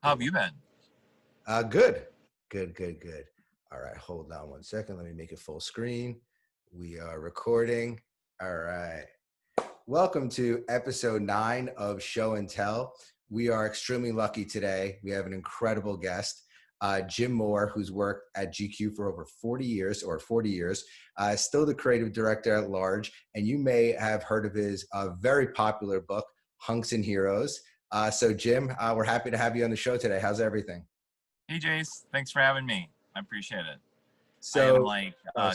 How have you been? Good. Good. All right, hold on one second. Let me make it full screen. We are recording. All right. Welcome to episode 9 of Show and Tell. We are extremely lucky today. We have an incredible guest, Jim Moore, who's worked at GQ for over 40 years, still the creative director at large. And you may have heard of his very popular book, Hunks and Heroes. So Jim, we're happy to have you on the show today. How's everything? Hey, Jace. Thanks for having me. I appreciate it. I am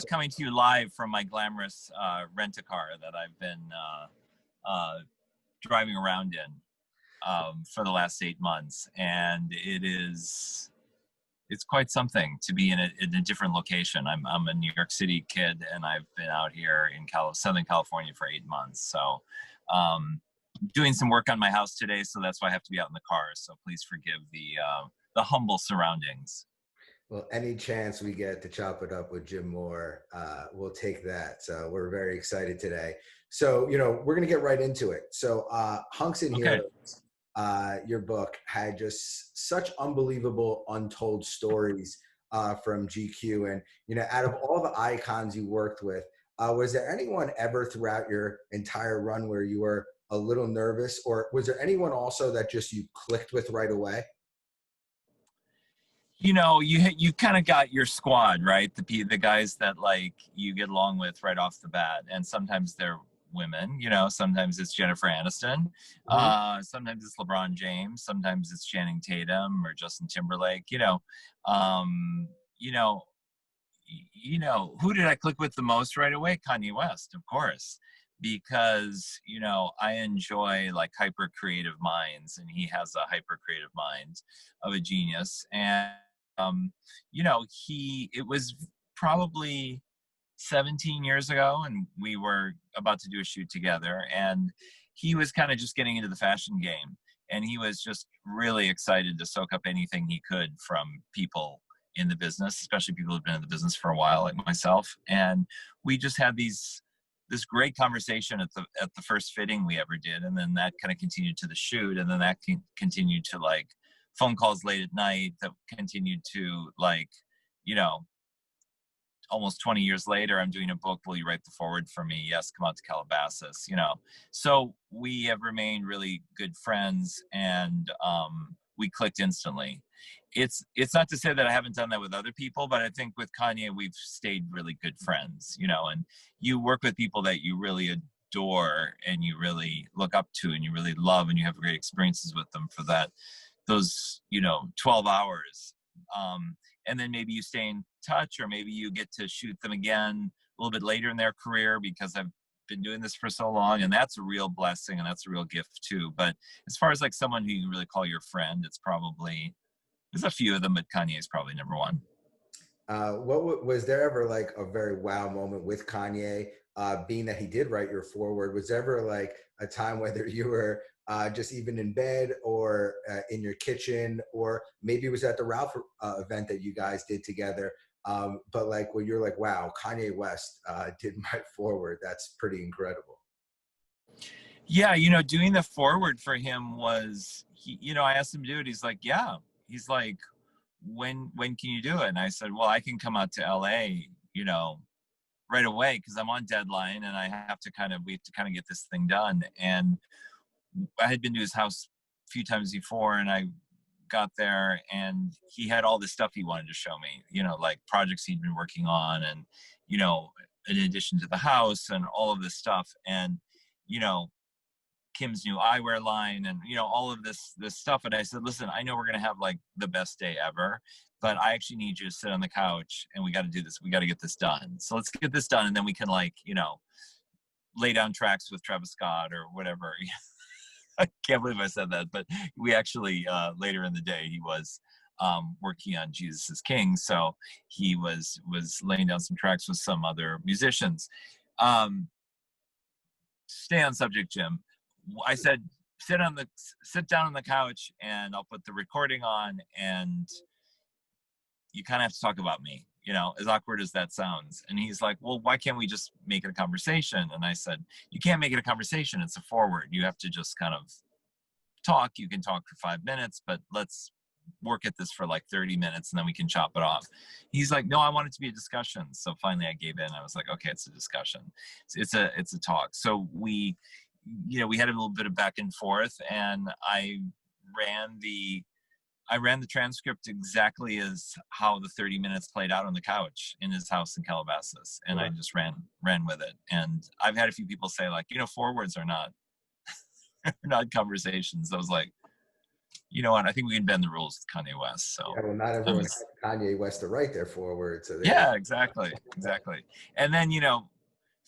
So, coming to you live from my glamorous rent-a-car that I've been driving around in for the last 8 months. And it's quite something to be in a different location. I'm a New York City kid, and I've been out here in Southern California for 8 months. So doing some work on my house today, so that's why I have to be out in the car. So please forgive the humble surroundings. well, any chance we get to chop it up with Jim Moore, we'll take that. So we're very excited today. So, we're going to get right into it. So Hunks and Okay. Heroes, your book had just such unbelievable untold stories from GQ. And, out of all the icons you worked with, was there anyone ever throughout your entire run where you were a little nervous, or was there anyone also that just you clicked with right away? You kind of got your squad, right? The guys that like you get along with right off the bat, and sometimes they're women. Sometimes it's Jennifer Aniston, sometimes it's LeBron James, sometimes it's Channing Tatum or Justin Timberlake. Um, you know, who did I click with the most right away? Kanye West, of course, because I enjoy like hyper creative minds, and he has a hyper creative mind of a genius. And it was probably 17 years ago, and we were about to do a shoot together, and he was kind of just getting into the fashion game, and he was just really excited to soak up anything he could from people in the business, especially people who've been in the business for a while like myself. And we just had this great conversation at the first fitting we ever did, and then that kind of continued to the shoot, and then that continued to like phone calls late at night that continued to like, almost 20 years later, I'm doing a book. Will you write the forward for me? Yes, come out to Calabasas, So we have remained really good friends, and we clicked instantly. It's not to say that I haven't done that with other people, but I think with Kanye, we've stayed really good friends, and you work with people that you really adore and you really look up to and you really love, and you have great experiences with them for those 12 hours. And then maybe you stay in touch, or maybe you get to shoot them again a little bit later in their career, because I've been doing this for so long, and that's a real blessing, and that's a real gift too. But as far as like someone who you really call your friend, there's a few of them, but Kanye is probably number one. What was there ever like a very wow moment with Kanye, being that he did write your foreword? Was there ever like a time, whether you were just even in bed or in your kitchen, or maybe it was at the Ralph event that you guys did together, but like when you're like, wow, Kanye West did my foreword, that's pretty incredible. Yeah, doing the forward for him was, I asked him to do it. He's like, yeah. He's like, when can you do it? And I said, well, I can come out to LA, right away, because I'm on deadline, and we have to kind of get this thing done. And I had been to his house a few times before, and I got there, and he had all this stuff he wanted to show me, like projects he'd been working on, and, in addition to the house and all of this stuff. And, Kim's new eyewear line, and all of this stuff. And I said, listen, I know we're gonna have like the best day ever, but I actually need you to sit on the couch, and we got to do this. We got to get this done. So let's get this done, and then we can like lay down tracks with Travis Scott or whatever. I can't believe I said that, but we actually later in the day he was working on Jesus is King, so he was laying down some tracks with some other musicians. Stay on subject, Jim. I said, sit down on the couch, and I'll put the recording on, and you kind of have to talk about me, as awkward as that sounds. And he's like, well, why can't we just make it a conversation? And I said, you can't make it a conversation. It's a forward. You have to just kind of talk. You can talk for 5 minutes, but let's work at this for like 30 minutes and then we can chop it off. He's like, no, I want it to be a discussion. So finally I gave in. I was like, okay, it's a discussion. It's a talk. So we had a little bit of back and forth, and I ran the transcript exactly as how the 30 minutes played out on the couch in his house in Calabasas. And I just ran with it. And I've had a few people say like, forwards are not, not conversations. I was like, you know what? I think we can bend the rules with Kanye West. So well, not everyone has Kanye West to write their forward. So yeah, exactly. And then,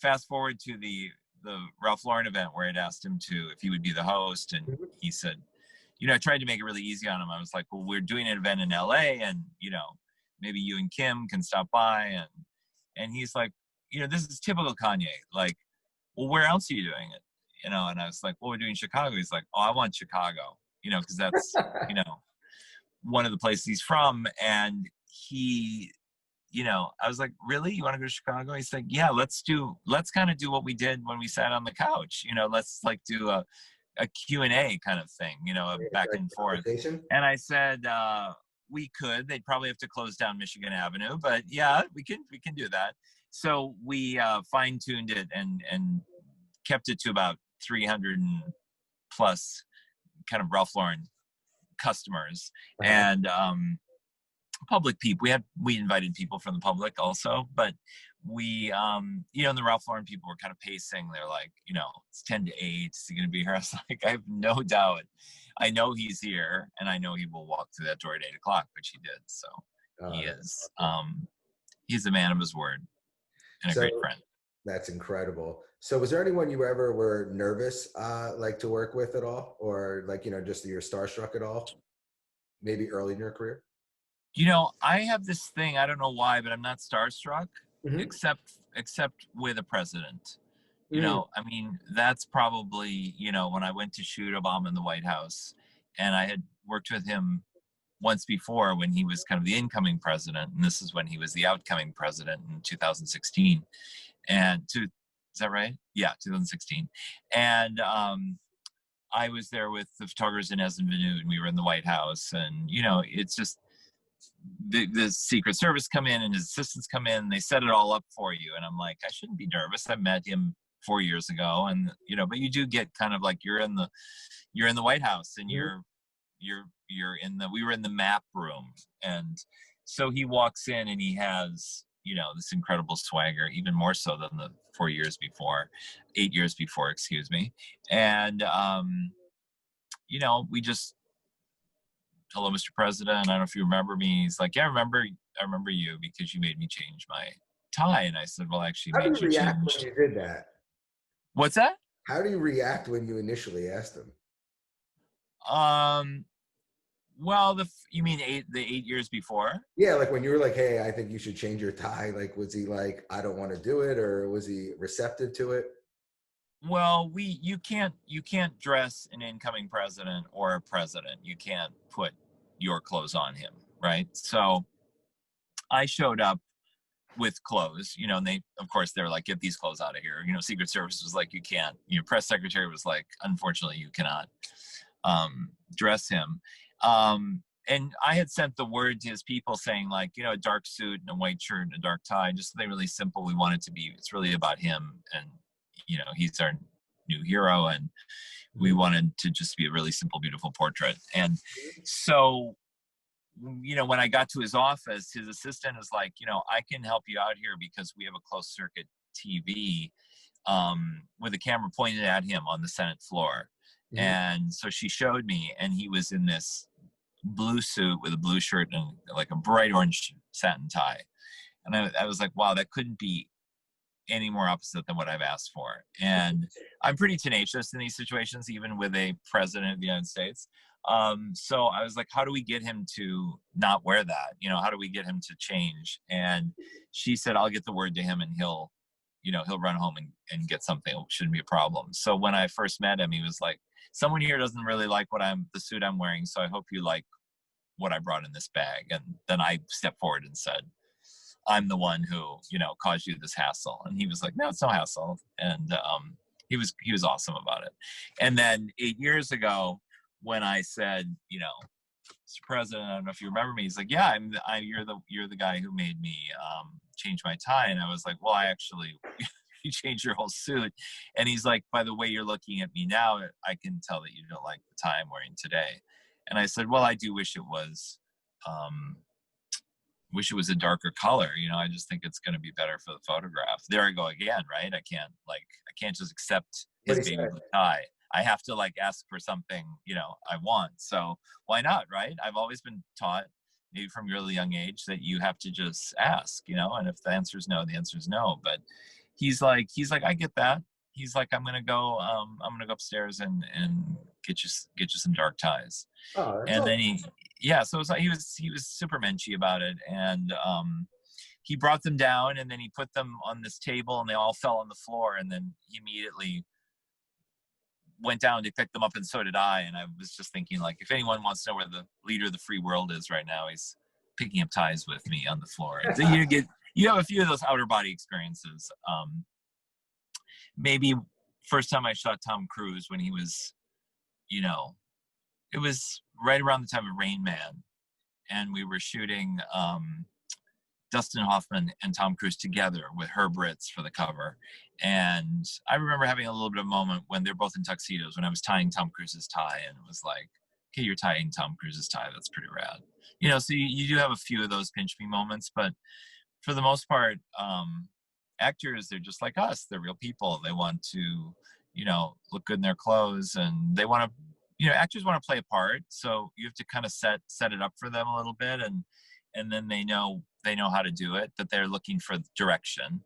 fast forward to the Ralph Lauren event where I'd asked him if he would be the host. And he said, I tried to make it really easy on him. I was like, well, we're doing an event in LA and, maybe you and Kim can stop by. And he's like, this is typical Kanye. Like, well, where else are you doing it? And I was like, well, we're doing Chicago. He's like, oh, I want Chicago, because that's, one of the places he's from. And he, I was like, really? You want to go to Chicago? He's like, yeah, let's kind of do what we did when we sat on the couch. Let's like do a Q&A kind of thing, a back and forth. And I said, we could. They'd probably have to close down Michigan Avenue, but yeah, we can do that. So we fine-tuned it and kept it to about 300 and plus kind of Ralph Lauren customers. And public people. We invited people from the public also, but we and the Ralph Lauren people were kind of pacing. They're like, it's 10 to 8. Is he going to be here? I was like, I have no doubt. I know he's here, and I know he will walk through that door at 8 o'clock, which he did. So he is. He's a man of his word and a great friend. That's incredible. So was there anyone you ever were nervous like to work with at all, or like just you're starstruck at all? Maybe early in your career. I have this thing, I don't know why, but I'm not starstruck, except with a president. I mean, that's probably, when I went to shoot Obama in the White House, and I had worked with him once before when he was kind of the incoming president, and this is when he was the outgoing president in 2016. Is that right? Yeah, 2016. And I was there with the photographers in Essen-Venue, and we were in the White House, and, it's just, the Secret Service come in and his assistants come in, and they set it all up for you. And I'm like, I shouldn't be nervous. I met him 4 years ago, and but you do get kind of like you're in the White House, and we were in the map room, and so he walks in and he has this incredible swagger, even more so than the 8 years before, excuse me. And we just, hello, Mr. President. I don't know if you remember me. He's like, yeah, I remember you because you made me change my tie. And I said, well, actually, how do you react when you did that? What's that? How do you react when you initially asked him? Well, you mean the 8 years before? Yeah, like when you were like, hey, I think you should change your tie. Like, was he like, I don't want to do it, or was he receptive to it? Well, you can't dress an incoming president or a president. You can't put your clothes on him, right? So I showed up with clothes, and they were like, get these clothes out of here. Secret Service was like, you can't. Press secretary was like, unfortunately, you cannot dress him. And I had sent the word to his people saying like, a dark suit and a white shirt and a dark tie, just something really simple. We want it to be, it's really about him, and he's our new hero, and we wanted to just be a really simple, beautiful portrait. And so, when I got to his office, his assistant is like, I can help you out here because we have a closed circuit TV with a camera pointed at him on the Senate floor. And so she showed me, and he was in this blue suit with a blue shirt and like a bright orange satin tie. And I was like, wow, that couldn't be any more opposite than what I've asked for. And I'm pretty tenacious in these situations, even with a president of the United States. So I was like, how do we get him to not wear that? How do we get him to change? And she said, I'll get the word to him, and he'll run home and get something. It shouldn't be a problem. So when I first met him, he was like, someone here doesn't really like the suit I'm wearing, so I hope you like what I brought in this bag. And then I stepped forward and said, I'm the one who, caused you this hassle. And he was like, no, it's no hassle. And he was awesome about it. And then 8 years ago, when I said, Mr. President, I don't know if you remember me. He's like, yeah, you're the guy who made me change my tie. And I was like, well, I actually, you changed your whole suit. And he's like, by the way you're looking at me now, I can tell that you don't like the tie I'm wearing today. And I said, well, I do wish it was, a darker color. I just think it's going to be better for the photograph. There I go again, right? I can't just accept his baby blue tie. I have to ask for something, I want. So why not, right? I've always been taught, maybe from a really young age, that you have to just ask, and if the answer is no, the answer is no. But he's like, I get that. He's like, I'm gonna go upstairs and get you some dark ties. Oh, that's And all. then so it was like he was super menschy about it, and he brought them down, and then he put them on this table, and they all fell on the floor, and then he immediately went down to pick them up, and so did I. And I was just thinking, if anyone wants to know where the leader of the free world is right now, he's picking up ties with me on the floor. So you have a few of those outer body experiences. Maybe first time I shot Tom Cruise when he was, it was right around the time of Rain Man, and we were shooting Dustin Hoffman and Tom Cruise together with Herb Ritts for the cover. And I remember having a little bit of a moment when they're both in tuxedos, when I was tying Tom Cruise's tie, and it was like, okay, you're tying Tom Cruise's tie. That's pretty rad. So you do have a few of those pinch me moments, but for the most part, actors, they're just like us. They're real people. They want to, look good in their clothes, and they want to, actors want to play a part. So you have to kind of set it up for them a little bit, and then they know how to do it, but they're looking for direction.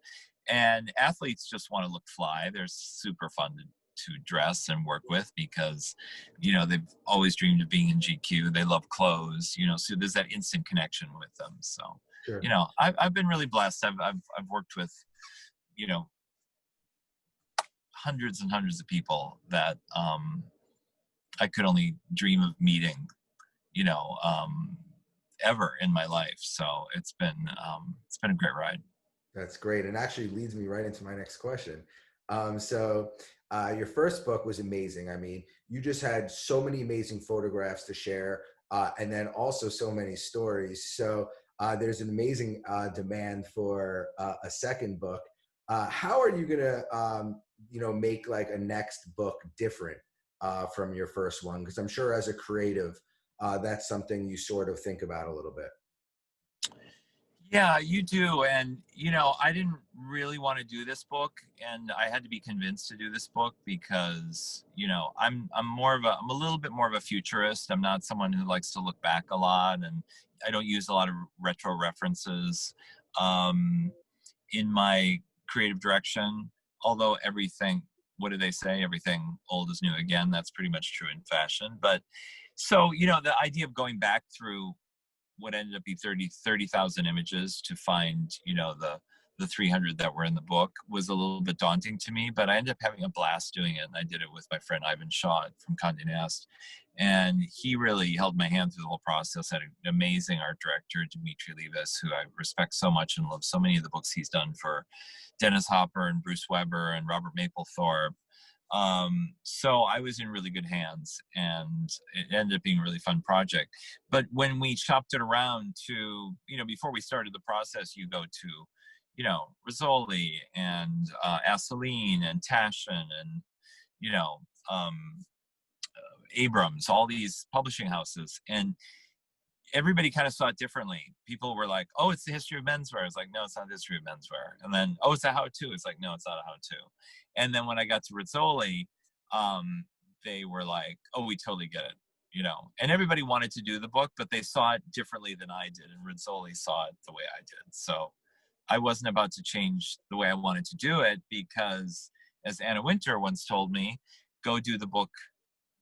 And athletes just want to look fly. They're super fun to dress and work with because, they've always dreamed of being in GQ. They love clothes, so there's that instant connection with them. So, Sure. I've been really blessed. I've worked with, hundreds and hundreds of people that I could only dream of meeting, ever in my life. So it's been a great ride. That's great, and actually leads me right into my next question. Your first book was amazing. I mean, you just had so many amazing photographs to share, and then also so many stories. So there's an amazing demand for a second book. How are you gonna, make a next book different from your first one? Because I'm sure as a creative, that's something you sort of think about a little bit. Yeah, you do. And, I didn't really want to do this book, and I had to be convinced to do this book because, I'm a little bit more of a futurist. I'm not someone who likes to look back a lot, and I don't use a lot of retro references in my creative direction. Although what do they say? Everything old is new again. That's pretty much true in fashion. But so, the idea of going back through what ended up being 30,000 images to find, the 300 that were in the book was a little bit daunting to me, but I ended up having a blast doing it. And I did it with my friend Ivan Shaw from Condé Nast. And he really held my hand through the whole process. I had an amazing art director, Dimitri Levis, who I respect so much and love so many of the books he's done for Dennis Hopper and Bruce Weber and Robert Mapplethorpe. So I was in really good hands, and it ended up being a really fun project. But when we chopped it around to, before we started the process, you go to, Rizzoli and Assouline and Taschen and, Abrams, all these publishing houses. And everybody kind of saw it differently. People were like, oh, it's the history of menswear. It's like, no, it's not the history of menswear. And then, oh, it's a how-to. It's like, no, it's not a how-to. And then when I got to Rizzoli, they were like, oh, we totally get it, And everybody wanted to do the book, but they saw it differently than I did. And Rizzoli saw it the way I did. So I wasn't about to change the way I wanted to do it because, as Anna Wintour once told me, go do the book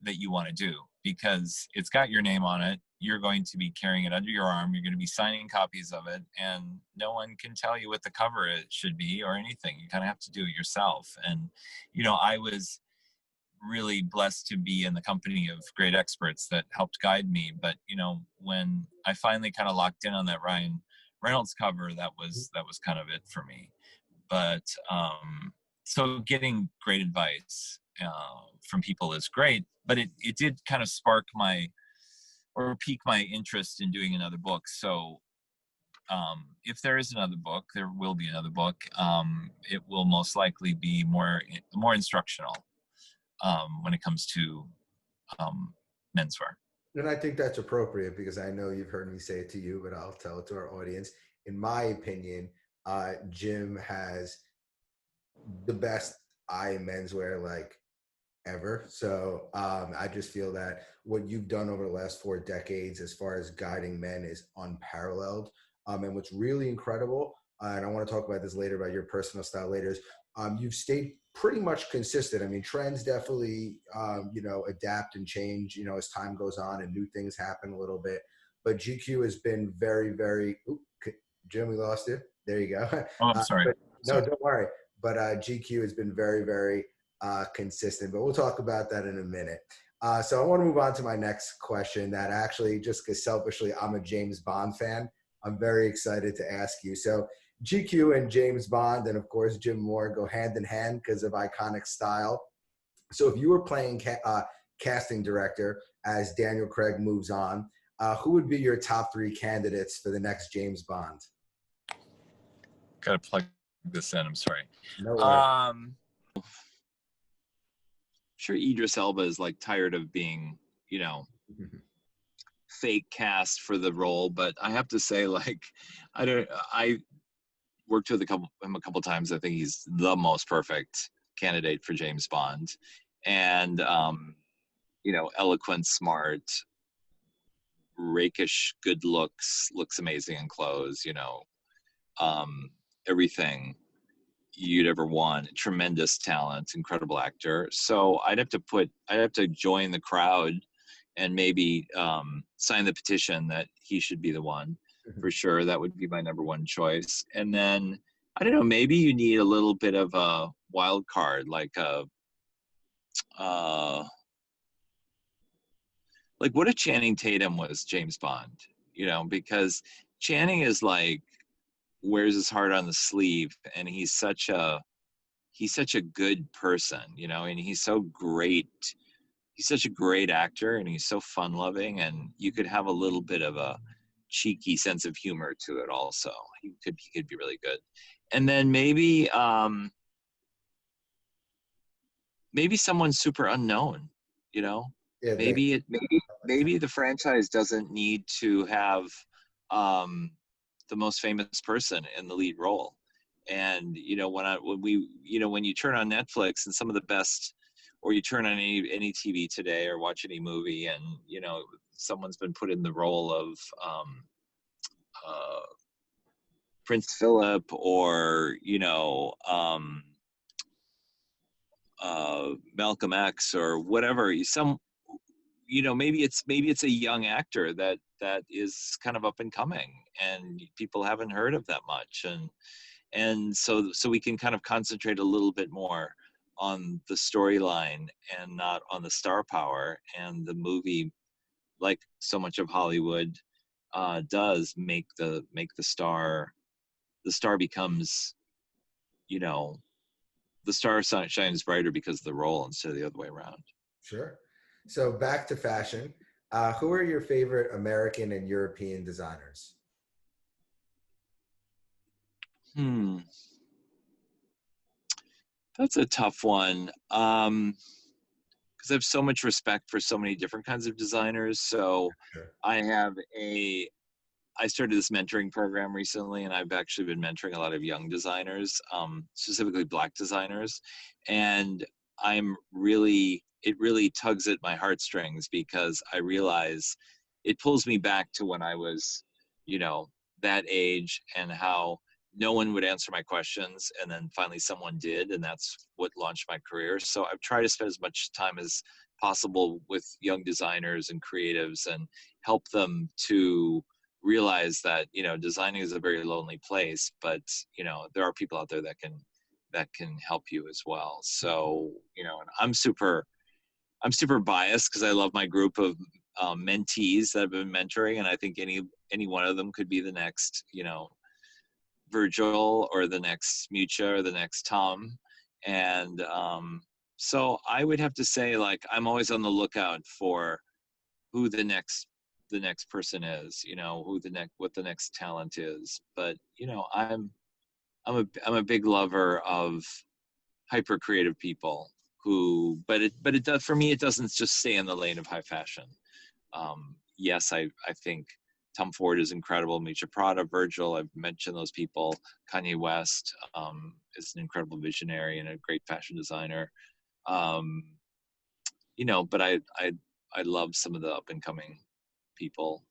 that you want to do because it's got your name on it. You're going to be carrying it under your arm. You're going to be signing copies of it, and no one can tell you what the cover it should be or anything. You kind of have to do it yourself. And, I was really blessed to be in the company of great experts that helped guide me. But, when I finally kind of locked in on that Ryan Reynolds cover, that was kind of it for me. But so getting great advice from people is great, but it did kind of spark my or pique my interest in doing another book. So if there is another book, there will be another book. It will most likely be more instructional when it comes to menswear. And I think that's appropriate because I know you've heard me say it to you, but I'll tell it to our audience. In my opinion, Jim has the best eye menswear like ever. So I just feel that what you've done over the last 4 decades as far as guiding men is unparalleled. And what's really incredible, and I want to talk about this later about your personal style later, is you've stayed pretty much consistent. I mean, trends definitely, adapt and change, as time goes on and new things happen a little bit. But GQ has been very, very, Jim, we lost you. There you go. Oh, I'm sorry. No, don't worry. But GQ has been very, very consistent, but we'll talk about that in a minute. So I want to move on to my next question that actually, just because selfishly, I'm a James Bond fan, I'm very excited to ask you. So GQ and James Bond, and of course, Jim Moore go hand in hand because of iconic style. So if you were playing casting director as Daniel Craig moves on, who would be your top 3 candidates for the next James Bond? Gotta plug this in. I'm sorry. No worries. I'm sure Idris Elba is like tired of being, fake cast for the role, but I have to say, like, I worked with him a couple times. I think he's the most perfect candidate for James Bond, and eloquent, smart, rakish, good looks amazing in clothes. Everything you'd ever want. Tremendous talent, incredible actor. So I'd have to join the crowd and maybe sign the petition that he should be the one for sure. That would be my number one choice. And then I don't know, maybe you need a little bit of a wild card, like what if Channing Tatum was James Bond? Because Channing is like wears his heart on the sleeve, and he's such a good person, and he's so great. He's such a great actor, and he's so fun loving, and you could have a little bit of a cheeky sense of humor to it also. He could be really good. And then maybe someone super unknown, Yeah, maybe the franchise doesn't need to have the most famous person in the lead role. And when you turn on Netflix and some of the best, or you turn on any TV today or watch any movie, and someone's been put in the role of Prince Philip, or Malcolm X, or whatever. Maybe it's a young actor that is kind of up and coming, and people haven't heard of that much, and so we can kind of concentrate a little bit more on the storyline and not on the star power. And the movie, like so much of Hollywood, does make the star. The star becomes, the star shines brighter because of the role instead of the other way around. Sure. So back to fashion. Who are your favorite American and European designers? That's a tough one. Because I have so much respect for so many different kinds of designers. So Sure. I started this mentoring program recently, and I've actually been mentoring a lot of young designers, specifically Black designers. And it really tugs at my heartstrings, because I realize it pulls me back to when I was, that age, and how no one would answer my questions, and then finally someone did, and that's what launched my career. So I've tried to spend as much time as possible with young designers and creatives, and help them to realize that designing is a very lonely place, but there are people out there that can help you as well. So and I'm super biased because I love my group of mentees that I've been mentoring, and I think any one of them could be the next Virgil, or the next Mucha, or the next Tom. And so I would have to say, like, I'm always on the lookout for who the next the next person is, you know, what the next talent is. But, you know, I'm a big lover of hyper creative people who, but it does, for me, it doesn't just stay in the lane of high fashion. Yes, I think Tom Ford is incredible. Miuccia Prada, Virgil, I've mentioned those people. Kanye West is an incredible visionary and a great fashion designer. You know, but I love some of the up and coming people.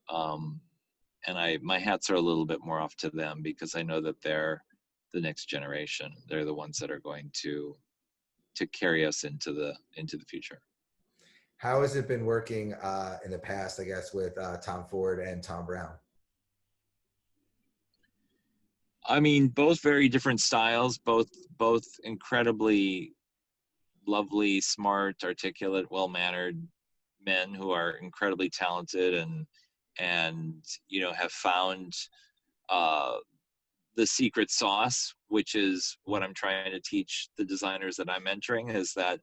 And my hats are a little bit more off to them because I know that they're the next generation. They're the ones that are going to carry us into the future. How has it been working in the past, I guess, with Tom Ford and Tom Brown? I mean, both very different styles, both incredibly lovely, smart, articulate, well-mannered men who are incredibly talented and you know, have found the secret sauce, which is what I'm trying to teach the designers that I'm mentoring, is that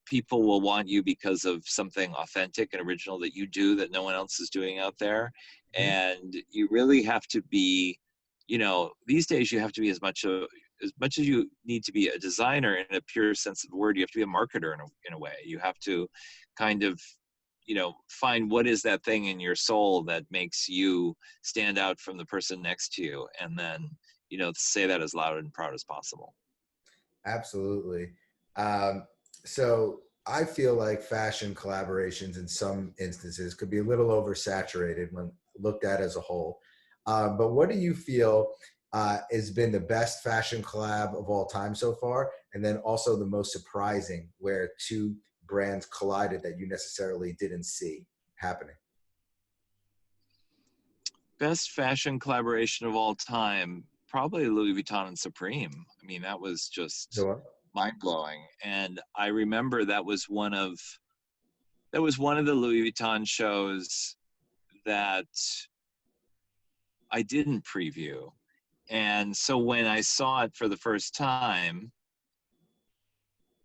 people will want you because of something authentic and original that you do that no one else is doing out there. Mm-hmm. And you really have to be, you know, these days you have to be as much as you need to be a designer in a pure sense of the word, you have to be a marketer in a way. You have to kind of, you know, find what is that thing in your soul that makes you stand out from the person next to you, and then, you know, say that as loud and proud as possible. Absolutely. So I feel like fashion collaborations in some instances could be a little oversaturated when looked at as a whole. But what do you feel has been the best fashion collab of all time so far? And then also the most surprising, where two brands collided that you necessarily didn't see happening? Best fashion collaboration of all time, probably Louis Vuitton and Supreme. I mean, that was just Sure. mind-blowing. And I remember that was one of the Louis Vuitton shows that I didn't preview. And so when I saw it for the first time,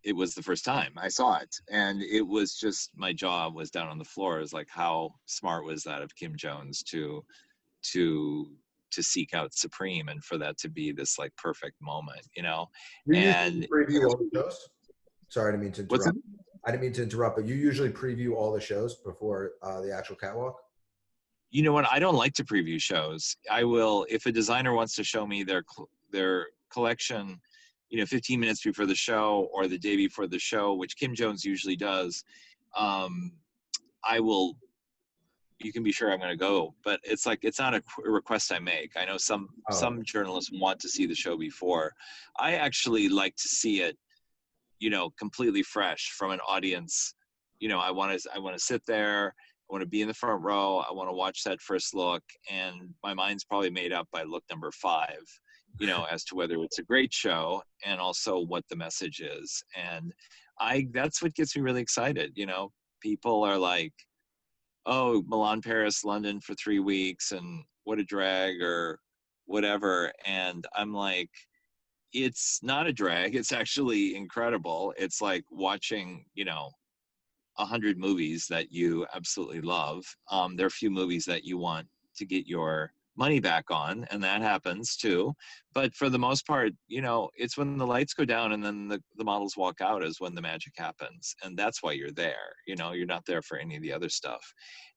it was the first time I saw it. And it was just, my jaw was down on the floor. It was like, how smart was that of Kim Jones to seek out Supreme, and for that to be this like perfect moment, you know? You And usually preview all the shows? Sorry, I didn't mean to what's interrupt. I didn't mean to interrupt, but you usually preview all the shows before the actual catwalk? You know what? I don't like to preview shows. I will, if a designer wants to show me their collection, you know, 15 minutes before the show or the day before the show, which Kim Jones usually does, I will. You can be sure I'm going to go, but it's like, it's not a request I make. I know some journalists want to see the show before. I actually like to see it, you know, completely fresh from an audience. You know, I want to sit there. I want to be in the front row. I want to watch that first look, and my mind's probably made up by look number 5, you know, as to whether it's a great show and also what the message is. And that's what gets me really excited. You know, people are like, oh, Milan, Paris, London for 3 weeks, and what a drag or whatever. And I'm like, it's not a drag. It's actually incredible. It's like watching, you know, 100 movies that you absolutely love. There are a few movies that you want to get your money back on, and that happens too. But for the most part, you know, it's when the lights go down and then the models walk out is when the magic happens. And that's why you're there. You know, you're not there for any of the other stuff.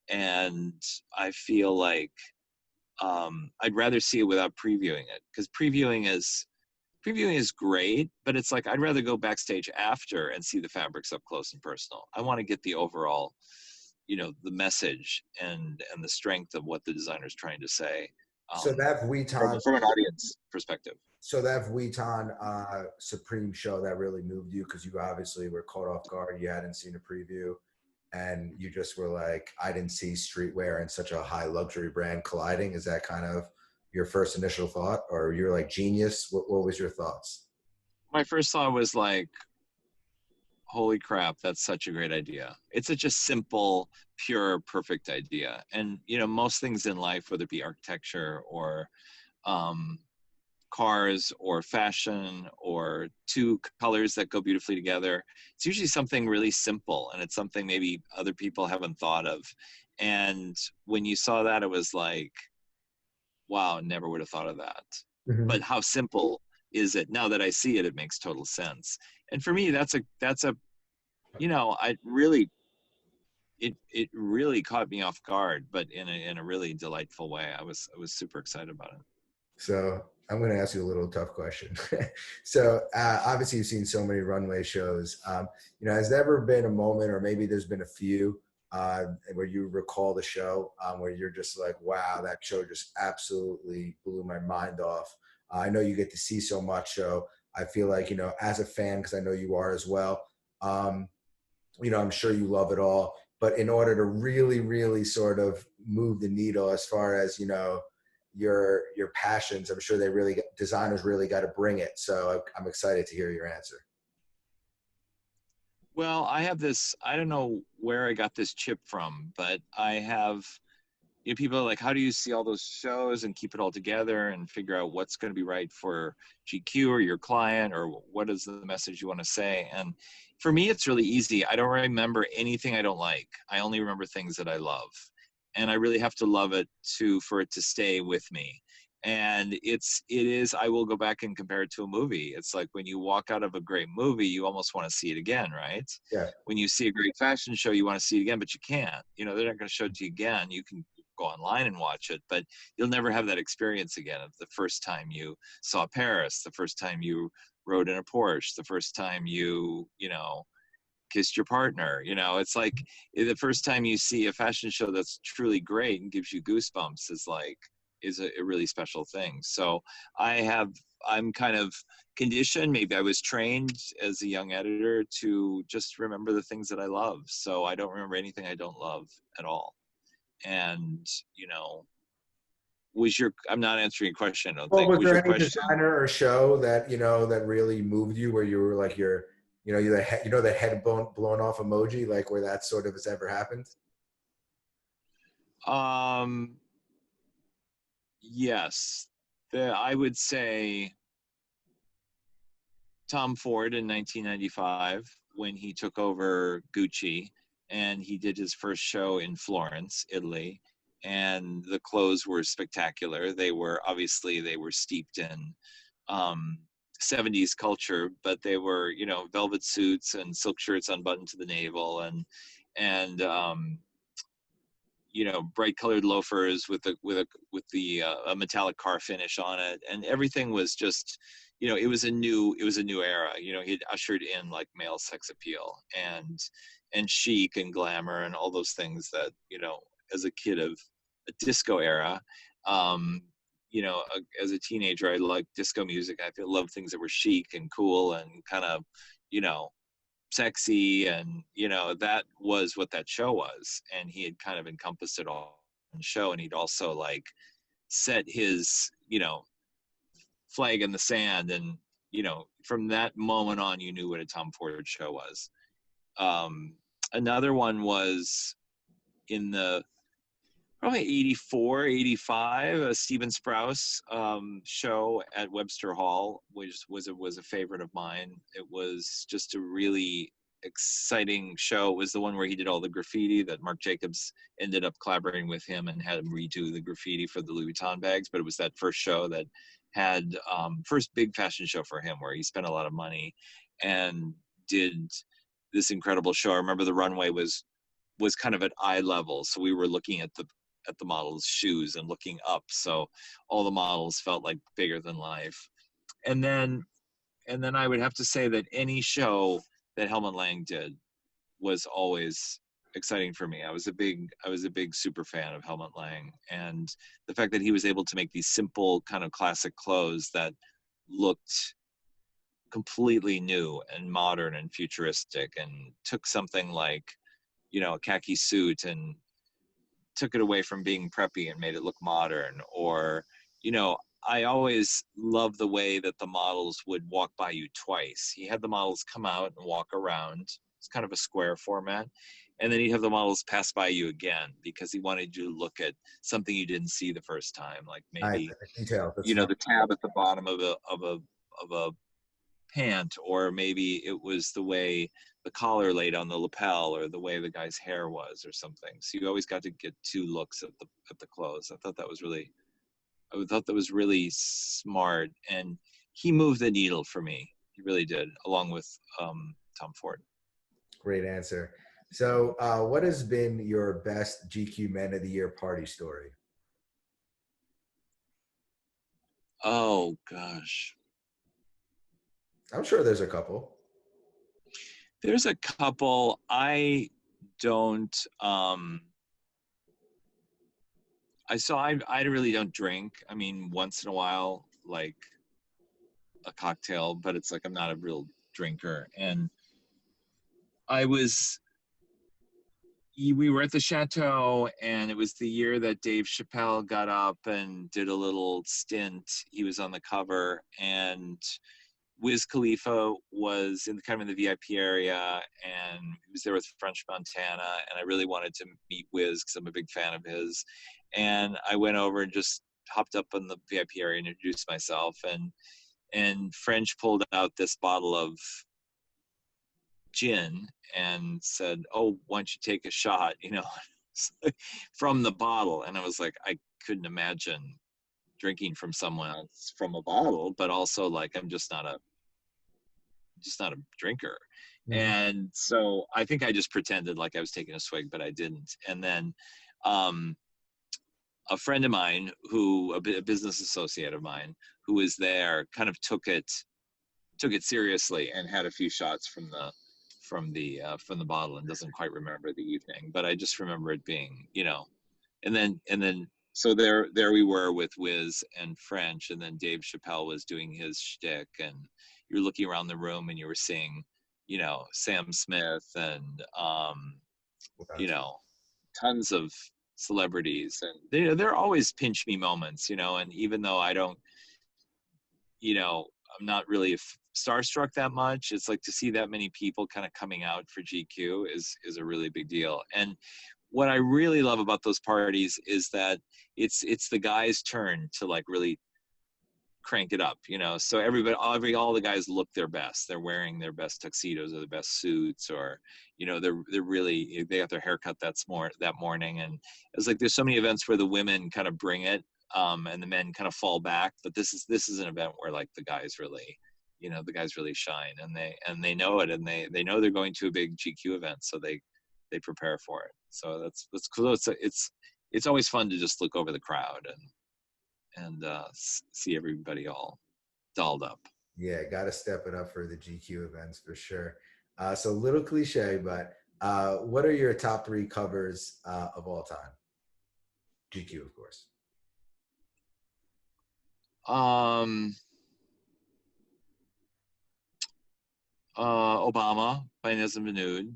And I feel like I'd rather see it without previewing it, because previewing is great, but it's like, I'd rather go backstage after and see the fabrics up close and personal. I want to get the overall, you know, the message and the strength of what the designer is trying to say. So that Vuitton from an audience perspective. So that Vuitton Supreme show, that really moved you because you obviously were caught off guard. You hadn't seen a preview, and you just were like, I didn't see streetwear and such a high luxury brand colliding. Is that kind of your first initial thought, or you're like, genius? What was your thoughts? My first thought was like, holy crap, that's such a great idea. It's such a simple, pure, perfect idea. And, you know, most things in life, whether it be architecture or cars or fashion or two colors that go beautifully together, it's usually something really simple, and it's something maybe other people haven't thought of. And when you saw that, it was like, wow, never would have thought of that. Mhm. But how simple is it? Now that I see it, it makes total sense. And for me, that's a, you know, it really caught me off guard, but in a really delightful way. I was super excited about it. So I'm going to ask you a little tough question. So obviously you've seen so many runway shows. You know, has there ever been a moment, or maybe there's been a few, where you recall the show where you're just like, wow, that show just absolutely blew my mind off. I know you get to see so much, so I feel like, you know, as a fan, because I know you are as well, um, you know, I'm sure you love it all, but in order to really, really sort of move the needle as far as, you know, your passions, I'm sure designers really got to bring it. So I'm excited to hear your answer. Well, I have this, I don't know where I got this chip from, but I have, you know, people are like, how do you see all those shows and keep it all together and figure out what's going to be right for GQ or your client, or what is the message you want to say? And for me, it's really easy. I don't remember anything I don't like. I only remember things that I love. And I really have to love it for it to stay with me. And it is, I will go back and compare it to a movie. It's like when you walk out of a great movie, you almost want to see it again, right? Yeah. When you see a great fashion show, you want to see it again, but you can't. You know, they're not going to show it to you again. You can go online and watch it, but you'll never have that experience again of the first time you saw Paris, the first time you rode in a Porsche, the first time you know, kissed your partner. You know, it's like the first time you see a fashion show that's truly great and gives you goosebumps is a really special thing. So I'm kind of conditioned, maybe I was trained as a young editor to just remember the things that I love. So I don't remember anything I don't love at all. And, you know, I'm not answering your question, I don't Well, think. was Was there your any question? designer or show that, you know, that really moved you, where you were like, you know, you know, the head blown off emoji, like where that sort of has ever happened? Um, yes. I would say Tom Ford in 1995 when he took over Gucci, and he did his first show in Florence, Italy, and the clothes were spectacular. They were steeped in um, 70s culture, but they were, you know, velvet suits and silk shirts unbuttoned to the navel, and you know, bright colored loafers with the a metallic car finish on it, and everything was just, you know, it was a new era. You know, he'd ushered in like male sex appeal and chic and glamour and all those things that, you know, as a kid of a disco era, um, you know, as a teenager, I liked disco music. I loved things that were chic and cool and kind of, you know, sexy, and you know, that was what that show was, and he had kind of encompassed it all in the show, and he'd also like set his, you know, flag in the sand, and you know, from that moment on you knew what a Tom Ford show was. um Another one was in the probably 84, 85, a Stephen Sprouse show at Webster Hall, which was a favorite of mine. It was just a really exciting show. It was the one where he did all the graffiti that Marc Jacobs ended up collaborating with him and had him redo the graffiti for the Louis Vuitton bags. But it was that first show that had first big fashion show for him, where he spent a lot of money and did this incredible show. I remember the runway was kind of at eye level, so we were looking at the models' shoes and looking up, so all the models felt like bigger than life. And then and then I would have to say that any show that Helmut Lang did was always exciting for me. I was a big super fan of Helmut Lang, and the fact that he was able to make these simple kind of classic clothes that looked completely new and modern and futuristic, and took something like, you know, a khaki suit and took it away from being preppy and made it look modern. Or, you know, I always loved the way that the models would walk by you twice. He had the models come out and walk around. It's kind of a square format. And then he'd have the models pass by you again, because he wanted you to look at something you didn't see the first time, like I maybe, can tell. That's you know, fun. the tab at the bottom of a pant, or maybe it was the way the collar laid on the lapel, or the way the guy's hair was, or something. So you always got to get two looks at the clothes. I thought that was really smart, and he moved the needle for me. He really did, along with Tom Ford. Great answer. So, what has been your best GQ Men of the Year party story? Oh gosh, I'm sure there's a couple. there's a couple. I don't. I really don't drink. I mean, once in a while, like a cocktail, but it's like I'm not a real drinker. And I was we were at the chateau, and it was the year that Dave Chappelle got up and did a little stint. He was on the cover, and Wiz Khalifa was kind of in the VIP area, and he was there with French Montana, and I really wanted to meet Wiz because I'm a big fan of his. And I went over and just hopped up in the VIP area and introduced myself, and French pulled out this bottle of gin and said, "Oh, why don't you take a shot?" From the bottle. And I was like, I couldn't imagine drinking from someone else from a bottle, but also like I'm just not a drinker. Mhm. And so I think I just pretended like I was taking a swig, but I didn't. And then a friend of mine, a business associate of mine who was there, kind of took it seriously and had a few shots from the bottle, and doesn't quite remember the evening, but I just remember it being, and then so there we were with Wiz and French, and then Dave Chappelle was doing his shtick, and you were looking around the room and you were seeing, Sam Smith and tons of celebrities, and they're always pinch me moments, and even though I don't, I'm not really starstruck that much, it's like to see that many people kind of coming out for GQ is a really big deal. And what I really love about those parties is that it's the guys' turn to like really crank it up, so all the guys look their best. They're wearing their best tuxedos or their best suits, or they got their haircut that morning. And it's like there's so many events where the women kind of bring it, and the men kind of fall back, but this is an event where like the guys really shine, and they know it, and they know they're going to a big GQ event, so they prepare for it. So that's cool. It's always fun to just look over the crowd and see everybody all dolled up. Yeah, got to step it up for the GQ events for sure. So a little cliche, but what are your top 3 covers of all time? GQ, of course. Obama by Nessim Vinood.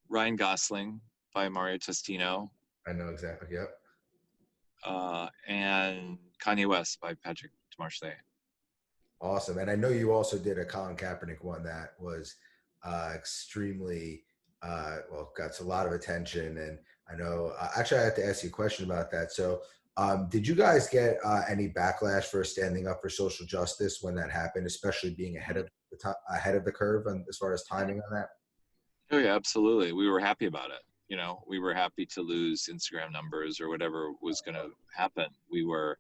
Ryan Gosling by Mario Testino. I know exactly. Yep. And Kanye West by Patrick Demarche. Awesome. And I know you also did a Colin Kaepernick one that was extremely, got a lot of attention. And I know, actually, I have to ask you a question about that. So did you guys get any backlash for standing up for social justice when that happened, especially being ahead of the curve as far as timing on that? Oh yeah, absolutely. We were happy about it. We were happy to lose Instagram numbers or whatever was going to happen. We were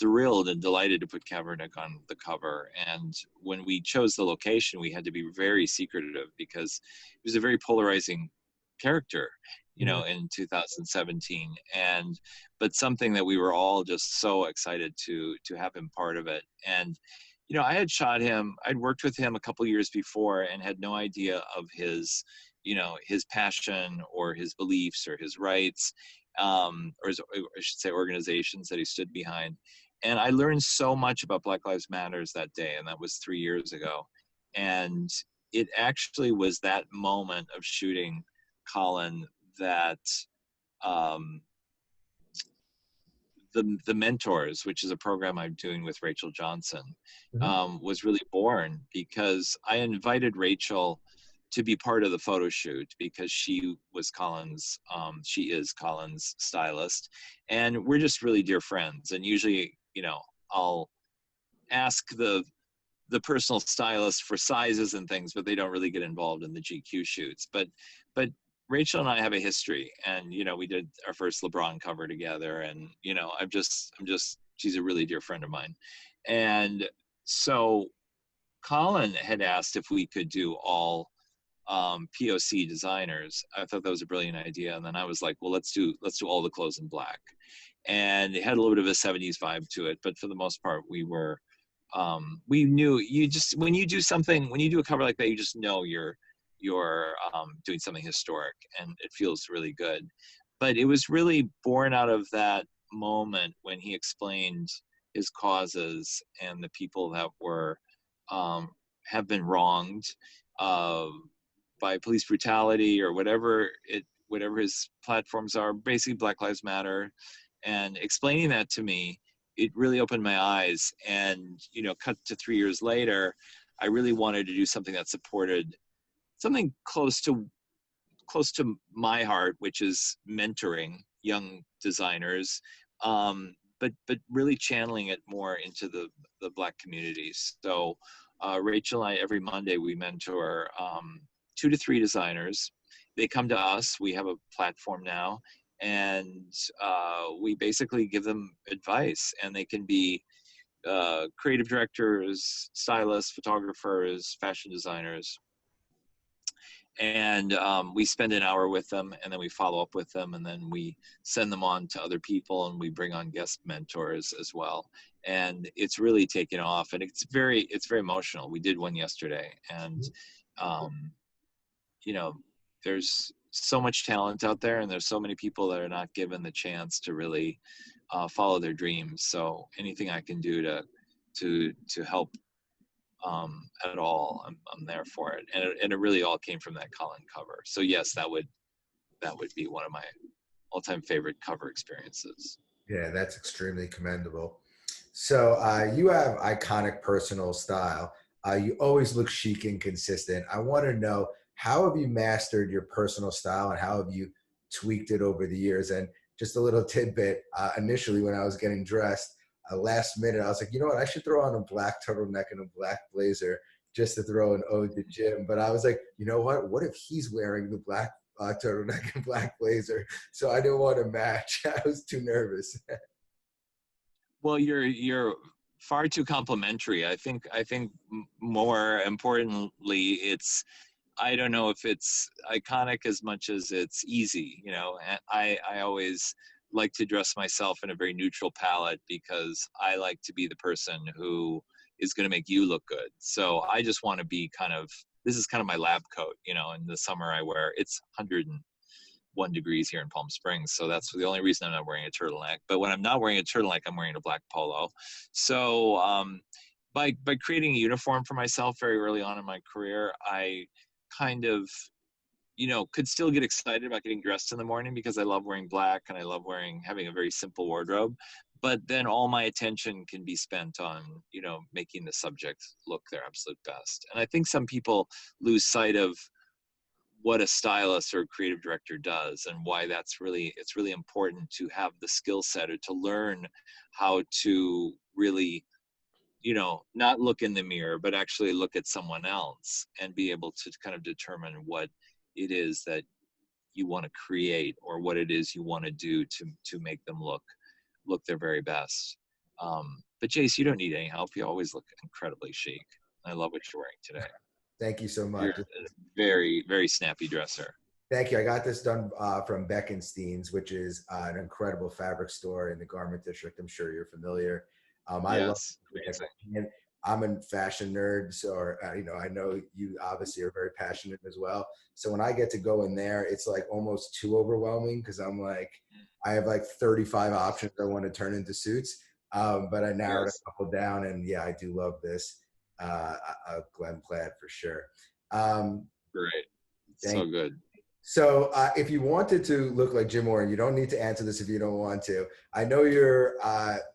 thrilled and delighted to put Kaepernick on the cover. And when we chose the location, we had to be very secretive because he was a very polarizing character, in 2017. But something that we were all just so excited to have him part of it. And, I had shot him, I'd worked with him a couple years before and had no idea of his, his passion or his beliefs or his rights, or I should say organizations that he stood behind. And I learned so much about Black Lives Matters that day, and that was 3 years ago. And it actually was that moment of shooting Colin that the Mentors, which is a program I'm doing with Rachel Johnson, was really born because I invited Rachel to be part of the photo shoot because she is Colin's stylist, and we're just really dear friends. And usually, I'll ask the personal stylist for sizes and things, but they don't really get involved in the GQ shoots. But Rachel and I have a history, and you know, we did our first LeBron cover together, and you know, I'm just she's a really dear friend of mine. And so Colin had asked if we could do all POC designers. I thought that was a brilliant idea, and then I was like, well, let's do all the clothes in black. And it had a little bit of a 70s vibe to it, but for the most part, we knew, you just, when you do a cover like that, you just know you're doing something historic, and it feels really good. But it was really born out of that moment when he explained his causes and the people that were have been wronged by police brutality or whatever his platforms are, basically Black Lives Matter. And explaining that to me, it really opened my eyes. And, you know, cut to 3 years later, I really wanted to do something that supported something close to my heart, which is mentoring young designers, but really channeling it more into the Black communities. So Rachel and I, every Monday, we mentor 2 to 3 designers. They come to us. We have a platform now, and we basically give them advice, and they can be creative directors, stylists, photographers, fashion designers. And we spend an hour with them, and then we follow up with them, and then we send them on to other people, and we bring on guest mentors as well. And it's really taken off, and it's very emotional. We did one yesterday, and you know, there's so much talent out there, and there's so many people that are not given the chance to really follow their dreams. So anything I can do to help at all, I'm there for it. And it really all came from that Colin cover. So yes, that would be one of my all-time favorite cover experiences. Yeah, that's extremely commendable. So you have iconic personal style. You always look chic and consistent. I want to know, how have you mastered your personal style, and how have you tweaked it over the years? And just a little tidbit, initially when I was getting dressed, last minute, I was like, you know what, I should throw on a black turtleneck and a black blazer just to throw an ode to Jim. But I was like, you know what if he's wearing the black turtleneck and black blazer? So I didn't want to match. I was too nervous. Well, you're far too complimentary. I think more importantly, it's, I don't know if it's iconic as much as it's easy. You know, I always like to dress myself in a very neutral palette, because I like to be the person who is going to make you look good. So I just want to be this is kind of my lab coat. You know, in the summer it's 101 degrees here in Palm Springs, so that's the only reason I'm not wearing a turtleneck. But when I'm not wearing a turtleneck, I'm wearing a black polo. So by creating a uniform for myself very early on in my career, I kind of, you know, could still get excited about getting dressed in the morning, because I love wearing black and I love having a very simple wardrobe. But then all my attention can be spent on, you know, making the subject look their absolute best. And I think some people lose sight of what a stylist or a creative director does, and why it's really important to have the skill set, or to learn how to really, you know, not look in the mirror, but actually look at someone else and be able to kind of determine what it is that you want to create, or what it is you want to do to make them look their very best. But Jace, you don't need any help. You always look incredibly chic. I love what you're wearing today. Thank you so much. You're a very, very snappy dresser. Thank you. I got this done from Beckenstein's, which is an incredible fabric store in the Garment District. I'm sure you're familiar. I love it. I'm a fashion nerd, so you know, I know you obviously are very passionate as well. So when I get to go in there, it's like almost too overwhelming, because I'm like, I have like 35 options I want to turn into suits. But I narrowed a couple down, and yeah, I do love this. Glenn Plaid for sure. Great. So good. So if you wanted to look like Jim Warren, you don't need to answer this if you don't want to. I know your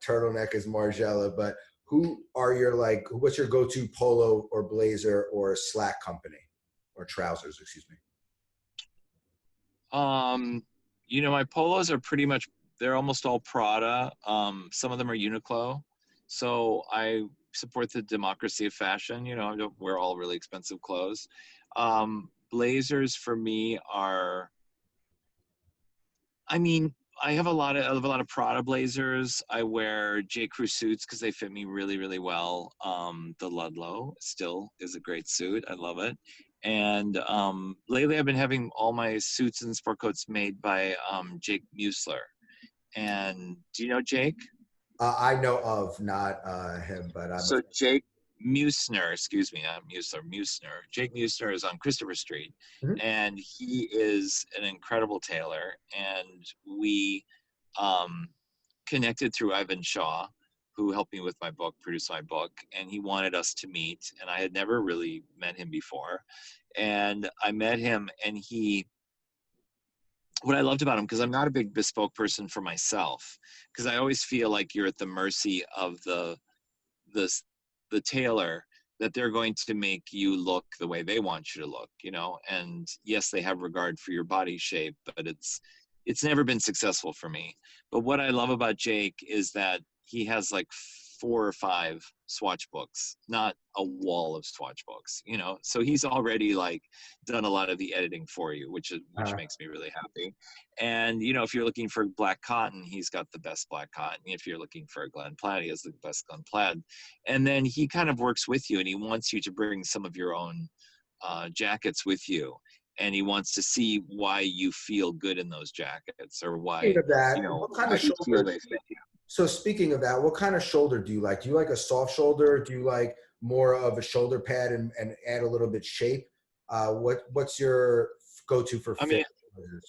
turtleneck is Margiela, but what's your go-to polo or blazer or slack company, or trousers, excuse me? You know, my polos are they're almost all Prada. Some of them are Uniqlo. So I support the democracy of fashion. You know, I don't wear all really expensive clothes. Blazers for me are, I mean, I have a lot of Prada blazers. I wear J. Crew suits because they fit me really, really well. The Ludlow still is a great suit. I love it. And lately, I've been having all my suits and sport coats made by Jake Musler. And do you know Jake? I know of, not him, but So Jake Musner, excuse me, not Musler, Musner. Jake Musner is on Christopher Street, Mhm. and he is an incredible tailor. And we connected through Ivan Shaw, who helped me with my book, produce my book, and he wanted us to meet. And I had never really met him before, and I met him, and what I loved about him, because I'm not a big bespoke person for myself, because I always feel like you're at the mercy of the tailor, that they're going to make you look the way they want you to look, you know. And yes, they have regard for your body shape, but it's never been successful for me. But what I love about Jake is that he has like 4 or 5 swatch books, not a wall of swatch books, you know. So he's already like done a lot of the editing for you, which makes me really happy. And you know, if you're looking for black cotton, he's got the best black cotton. If you're looking for a Glen Plaid, he has the best Glen Plaid. And then he kind of works with you, and he wants you to bring some of your own jackets with you, and he wants to see why you feel good in those jackets, or why, Speaking of that, you know, what kind how of you feel shoulder? they fit you. So speaking of that, what kind of shoulder do you like? Do you like a soft shoulder? Do you like more of a shoulder pad and add a little bit shape? What's your go-to for I fit? mean,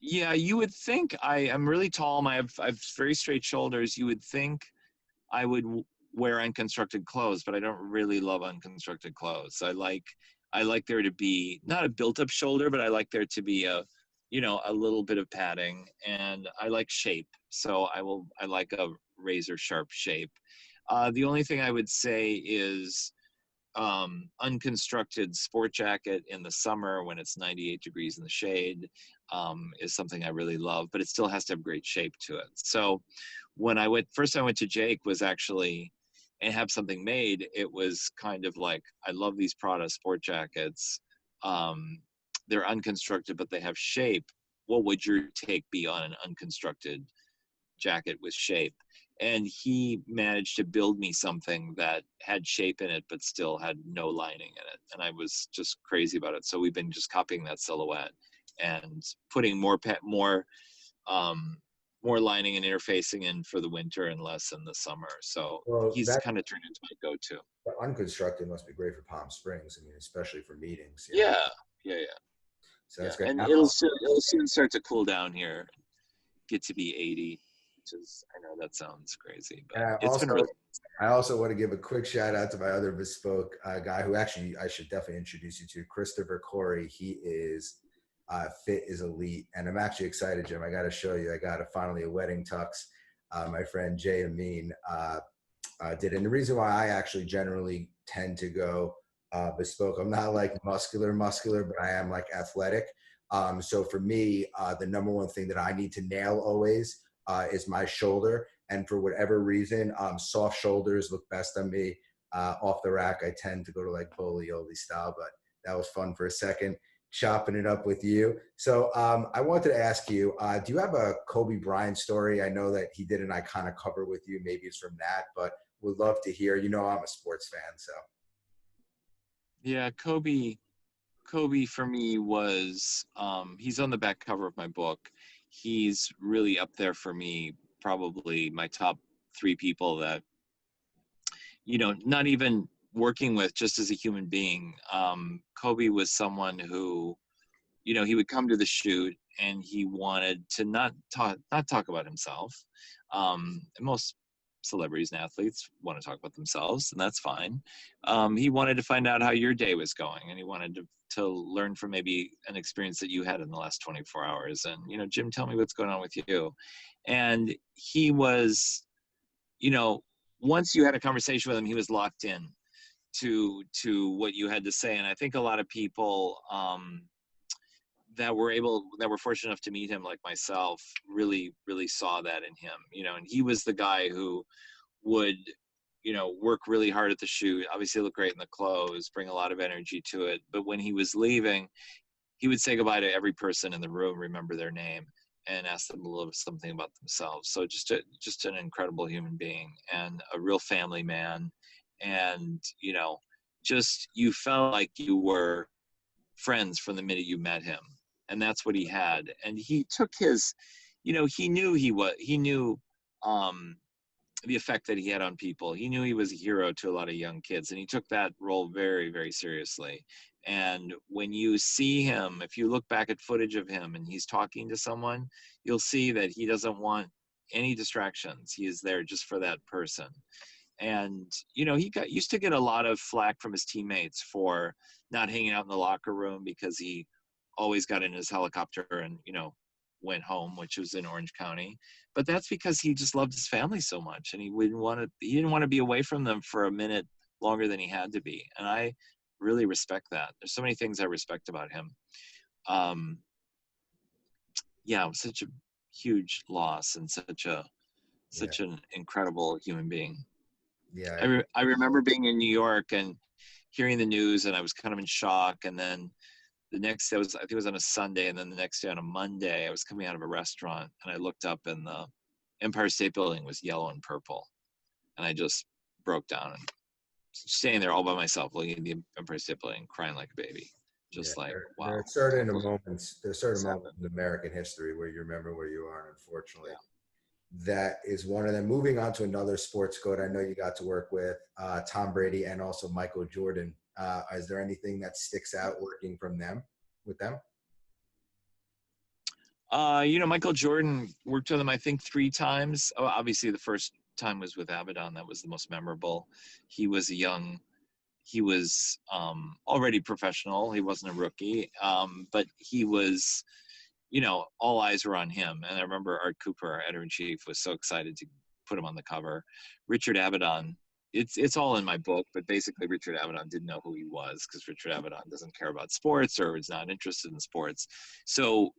yeah, you would think I'm really tall. I have very straight shoulders. You would think I would wear unconstructed clothes, but I don't really love unconstructed clothes. I like there to be not a built-up shoulder, but I like there to be a, you know, a little bit of padding, and I like shape. So I like a razor sharp shape. The only thing I would say is unconstructed sport jacket in the summer when it's 98 degrees in the shade is something I really love, but it still has to have great shape to it. So when I went to Jake was actually and have something made, it was kind of like, I love these Prada sport jackets. They're unconstructed, but they have shape. What would your take be on an unconstructed jacket with shape? And he managed to build me something that had shape in it but still had no lining in it, and I was just crazy about it. So we've been just copying that silhouette and putting more lining and interfacing in for the winter and less in the summer. So Well, he's that kind of turned into my go-to. unconstructed must be great for Palm Springs. I mean, especially for meetings. You know? Yeah, yeah, yeah, So yeah. that's good. And it'll soon start to cool down here, get to be 80, which is, I know that sounds crazy, but And it's been really. I also want to give a quick shout out to my other bespoke guy who actually I should definitely introduce you to, Christopher Corey. He is fit is elite, and I'm actually excited, Jim. I got to show you. I got finally a wedding tux. My friend Gle Amg did, and the reason why I actually generally tend to go bespoke. I'm not like muscular, but I am like athletic. So for me, the number one thing that I need to nail always is my shoulder. And for whatever reason, soft shoulders look best on me. Off the rack, I tend to go to like Bolioli style, but that was fun for a second, chopping it up with you. So I wanted to ask you, do you have a Kobe Bryant story? I know that he did an iconic cover with you. Maybe it's from that, but would love to hear. You know, I'm a sports fan, so. Yeah, Kobe for me was, he's on the back cover of my book. He's really up there for me, probably my top 3 people that, you know, not even working with, just as a human being. Kobe was someone who, you know, he would come to the shoot and he wanted to not talk about himself. And most celebrities and athletes want to talk about themselves, and that's fine. He wanted to find out how your day was going, and he wanted to learn from maybe an experience that you had in the last 24 hours. And, you know, Jim, tell me what's going on with you. And he was, you know, once you had a conversation with him, he was locked in to what you had to say. And I think a lot of people that were fortunate enough to meet him, like myself, really saw that in him, you know. And he was the guy who would work really hard at the shoot, obviously look great in the clothes, bring a lot of energy to it. But when he was leaving, he would say goodbye to every person in the room, remember their name, and ask them a little something about themselves. So just an incredible human being and a real family man. And, just you felt like you were friends from the minute you met him. And that's what he had. And he took his, he knew the effect that he had on people. He knew he was a hero to a lot of young kids, and he took that role very, very seriously. And when you see him, if you look back at footage of him and he's talking to someone, you'll see that he doesn't want any distractions. He is there just for that person. And, he used to get a lot of flack from his teammates for not hanging out in the locker room because he always got in his helicopter and, went home, which was in Orange County. But that's because he just loved his family so much, and he didn't want to be away from them for a minute longer than he had to be. And I really respect that. There's so many things I respect about him. It was such a huge loss and such an incredible human being. Yeah. I remember being in New York and hearing the news, and I was kind of in shock. And then the next day, I think it was on a Sunday, and then the next day on a Monday, I was coming out of a restaurant, and I looked up, and the Empire State Building was yellow and purple, and I just broke down and staying there all by myself, looking at the Empire State Building, crying like a baby, wow. There are certain moments in American history where you remember where you are, and unfortunately. Yeah. That is one of them. Moving on to another sports goat, I know you got to work with Tom Brady and also Michael Jordan. Is there anything that sticks out working with them? Michael Jordan worked with him, I think, 3 times. Oh, obviously, the first time was with Abaddon. That was the most memorable. He was already professional. He wasn't a rookie, but he was, all eyes were on him. And I remember Art Cooper, our editor-in-chief, was so excited to put him on the cover. Richard Abaddon, it's all in my book, but basically Richard Abaddon didn't know who he was because Richard Abaddon doesn't care about sports or is not interested in sports. So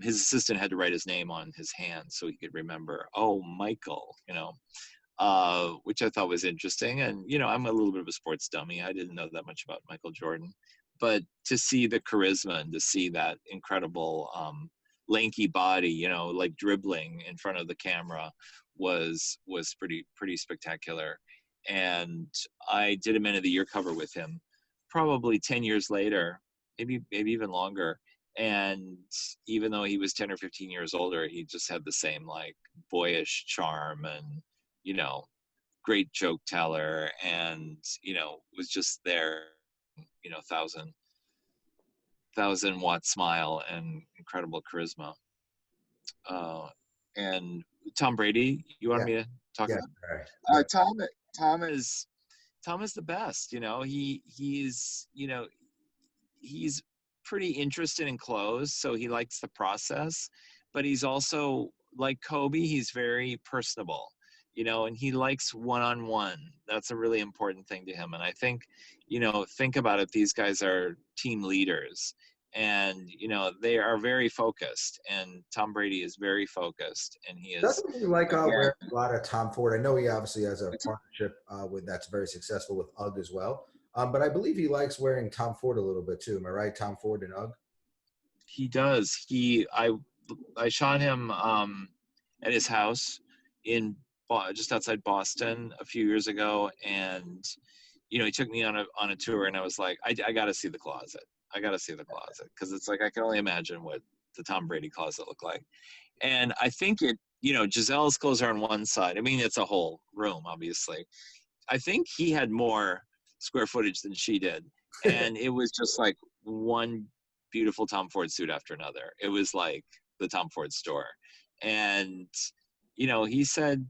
his assistant had to write his name on his hand so he could remember, Michael, which I thought was interesting. And, I'm a little bit of a sports dummy. I didn't know that much about Michael Jordan. But to see the charisma and to see that incredible lanky body, like dribbling in front of the camera was pretty spectacular. And I did a Man of the Year cover with him probably 10 years later, maybe even longer. And even though he was 10 or 15 years older, he just had the same like boyish charm and, great joke teller and, was just there, 1,000 watt smile and incredible charisma. And Tom Brady, you wanted me to talk about? Right. Tom is the best. He's pretty interested in clothes, so he likes the process, but he's also like Kobe. He's very personable, and he likes one-on-one. That's a really important thing to him. And I think, think about it. These guys are team leaders, and they are very focused. And Tom Brady is very focused, and he is. Doesn't he like wearing a lot of Tom Ford? I know he obviously has a partnership that's very successful with UGG as well. But I believe he likes wearing Tom Ford a little bit too. Am I right? Tom Ford and UGG. He does. I shot him at his house in just outside Boston a few years ago, and he took me on a tour, and I was like, I got to see the closet. I got to see the closet because it's like I can only imagine what the Tom Brady closet looked like. And I think Gisele's clothes are on one side. I mean, it's a whole room, obviously. I think he had more square footage than she did, and it was just like one beautiful Tom Ford suit after another. It was like the Tom Ford store. And he said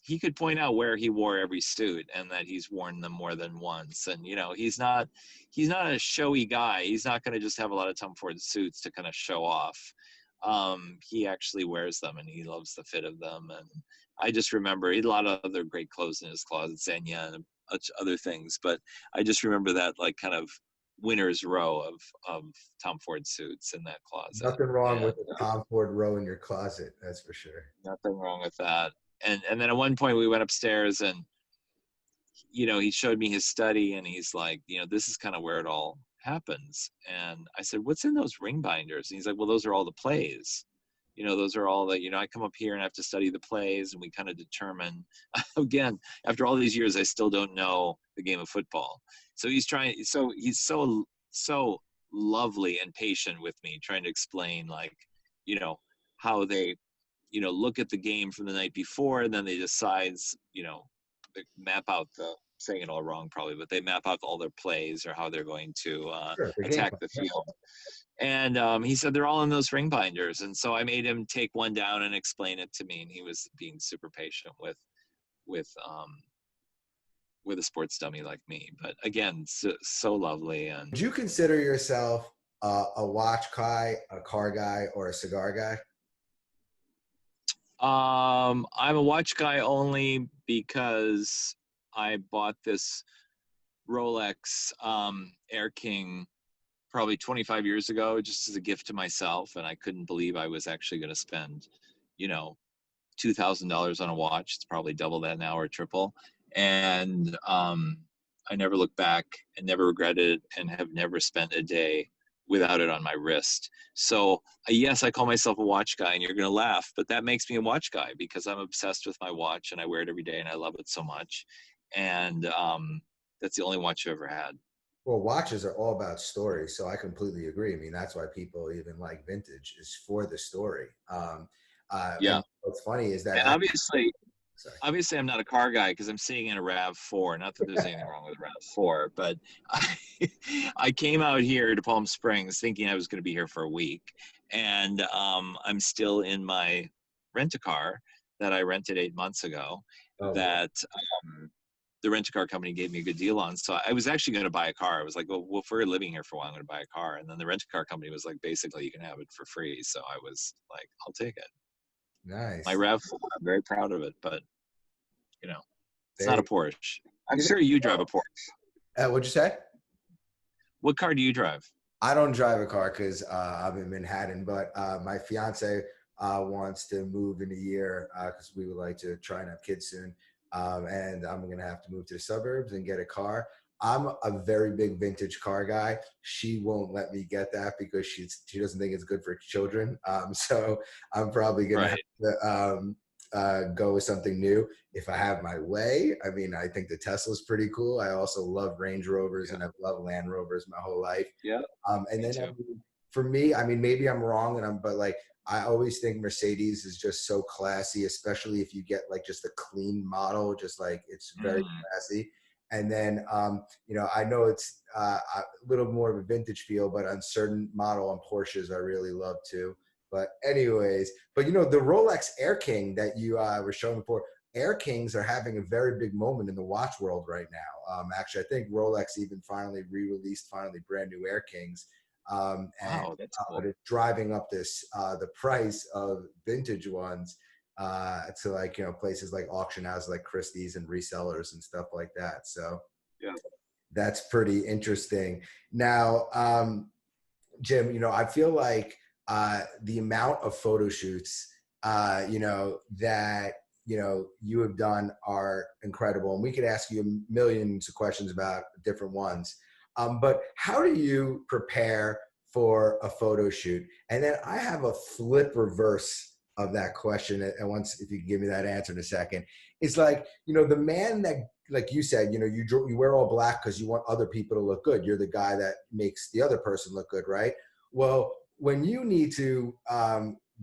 he could point out where he wore every suit and that he's worn them more than once. And he's not a showy guy. He's not going to just have a lot of Tom Ford suits to kind of show off. He actually wears them and he loves the fit of them. And I just remember he had a lot of other great clothes in his closet, Xenia and other things, but I just remember that like kind of winner's row of Tom Ford suits in that closet. Nothing wrong with a Tom Ford row in your closet, that's for sure. Nothing wrong with that. And then at one point we went upstairs and he showed me his study, and he's like, this is kind of where it all happens. And I said, what's in those ring binders? And he's like, well, those are all the plays. Those are all the, I come up here and I have to study the plays, and we kind of determine, again, after all these years, I still don't know the game of football. So he's so lovely and patient with me, trying to explain, like, how they, look at the game from the night before, and then they decide, they map out saying it all wrong probably, but they map out all their plays or how they're going to Sure, the game attack plan. the field. And he said they're all in those ring binders. And so I made him take one down and explain it to me. And he was being super patient with a sports dummy like me. But again, so lovely. And Would you consider yourself a watch guy, a car guy, or a cigar guy? I'm a watch guy only because I bought this Rolex Air King probably 25 years ago, just as a gift to myself. And I couldn't believe I was actually going to spend, $2,000 on a watch. It's probably double that now or triple. And I never looked back and never regretted it, and have never spent a day without it on my wrist. So yes, I call myself a watch guy, and you're going to laugh, but that makes me a watch guy because I'm obsessed with my watch, and I wear it every day, and I love it so much. And that's the only watch I've ever had. Well, watches are all about stories, so I completely agree. I mean, that's why people even like vintage, is for the story. Yeah. And what's funny is that And obviously I'm not a car guy because I'm sitting in a RAV4. Not that there's anything wrong with RAV4, but I came out here to Palm Springs thinking I was going to be here for a week, and I'm still in my rent-a-car that I rented 8 months ago. That the rent-a-car company gave me a good deal on. So I was actually going to buy a car. I was like, well, if we're living here for a while, I'm going to buy a car. And then the rent-a-car company was like, basically, you can have it for free. So I was like, I'll take it. Nice. My RAV4, I'm very proud of it, but it's not a Porsche. I'm sure you drive a Porsche. What'd you say? What car do you drive? I don't drive a car because I'm in Manhattan, but my fiance wants to move in a year because we would like to try and have kids soon. And I'm going to have to move to the suburbs and get a car. I'm a very big vintage car guy. She won't let me get that because she doesn't think it's good for children. So I'm probably going to have to go with something new if I have my way. I mean, I think the Tesla's pretty cool. I also love Range Rovers and I've loved Land Rovers my whole life. Yeah. And then for me, I mean, maybe I'm wrong, but like, I always think Mercedes is just so classy, especially if you get like just a clean model, just like it's very classy. And then, I know it's a little more of a vintage feel, but on certain model on Porsches, I really love too. But anyways, the Rolex Air King that you were showing before, Air Kings are having a very big moment in the watch world right now. Actually, I think Rolex even finally re-released brand new Air Kings. Wow, that's cool. But it's driving up the price of vintage ones to like places like auction houses like Christie's and resellers and stuff like that. So yeah, that's pretty interesting. Now, Jim, I feel like the amount of photo shoots that you have done are incredible, and we could ask you millions of questions about different ones. But how do you prepare for a photo shoot? And then I have a flip reverse of that question. And once, if you can give me that answer in a second, it's like, the man that, like you said, you wear all black because you want other people to look good. You're the guy that makes the other person look good, right? Well, when you need to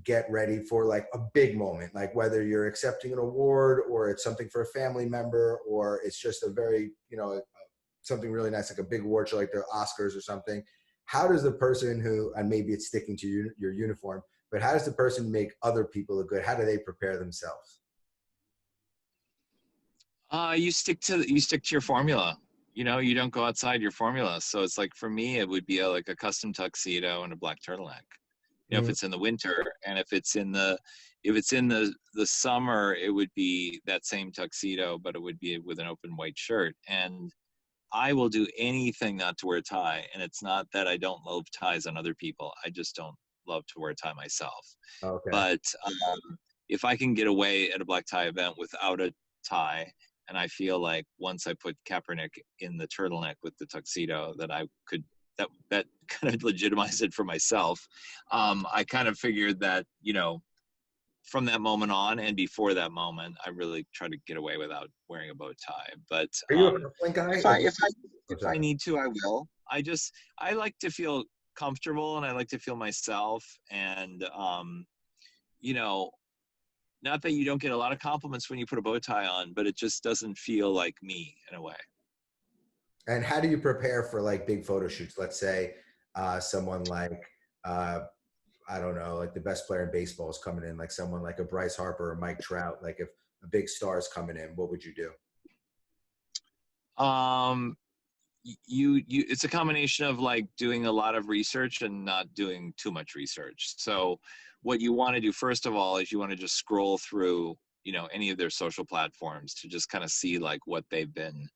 get ready for like a big moment, like whether you're accepting an award or it's something for a family member, or it's just a very, something really nice, like a big award show like the Oscars or something. How does the person and maybe it's sticking to your uniform, but how does the person make other people look good? How do they prepare themselves? You stick to your formula. You don't go outside your formula. So it's like, for me, it would be like a custom tuxedo and a black turtleneck. If it's in the winter, and if it's in the summer, it would be that same tuxedo, but it would be with an open white shirt. And I will do anything not to wear a tie. And it's not that I don't love ties on other people. I just don't love to wear a tie myself. Okay. But if I can get away at a black tie event without a tie, And I feel like once I put Kaepernick in the turtleneck with the tuxedo, that I could, that kind of legitimized it for myself. I kind of figured that, you know, from that moment on and before that moment, I really try to get away without wearing a bow tie. But Are you a cufflink guy? if I need to, I will. I like to feel comfortable and I like to feel myself. And you know, not that you don't get a lot of compliments when you put a bow tie on, but it just doesn't feel like me in a way. And how do you prepare for like big photo shoots? Let's say someone like I don't know, like the best player in baseball is coming in, like someone like a Bryce Harper or Mike Trout. Like if a big star is coming in, what would you do? It's a combination of like doing a lot of research and not doing too much research. So what you want to do first of all is you want to just scroll through, you know, any of their social platforms to just kind of see like what they've been,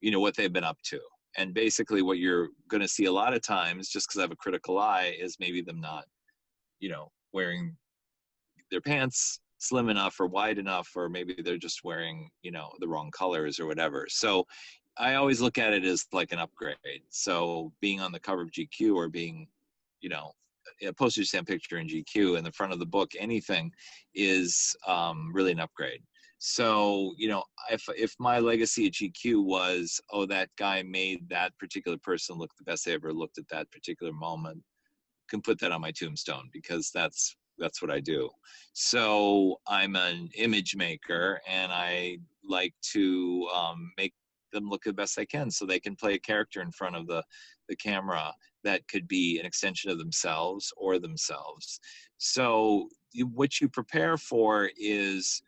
you know, what they've been up to. And basically what you're going to see a lot of times, just because I have a critical eye, is maybe them not, you know, wearing their pants slim enough or wide enough, or maybe they're just wearing, you know, the wrong colors or whatever. So I always look at it as like an upgrade. So being on the cover of GQ or being, you know, a postage stamp picture in GQ in the front of the book, anything is really an upgrade. So, you know, if my legacy at GQ was, oh, that guy made that particular person look the best they ever looked at that particular moment, can put that on my tombstone, because that's what I do. So I'm an image maker, and I like to make them look the best they can, so they can play a character in front of the camera that could be an extension of themselves or themselves. So what you prepare for is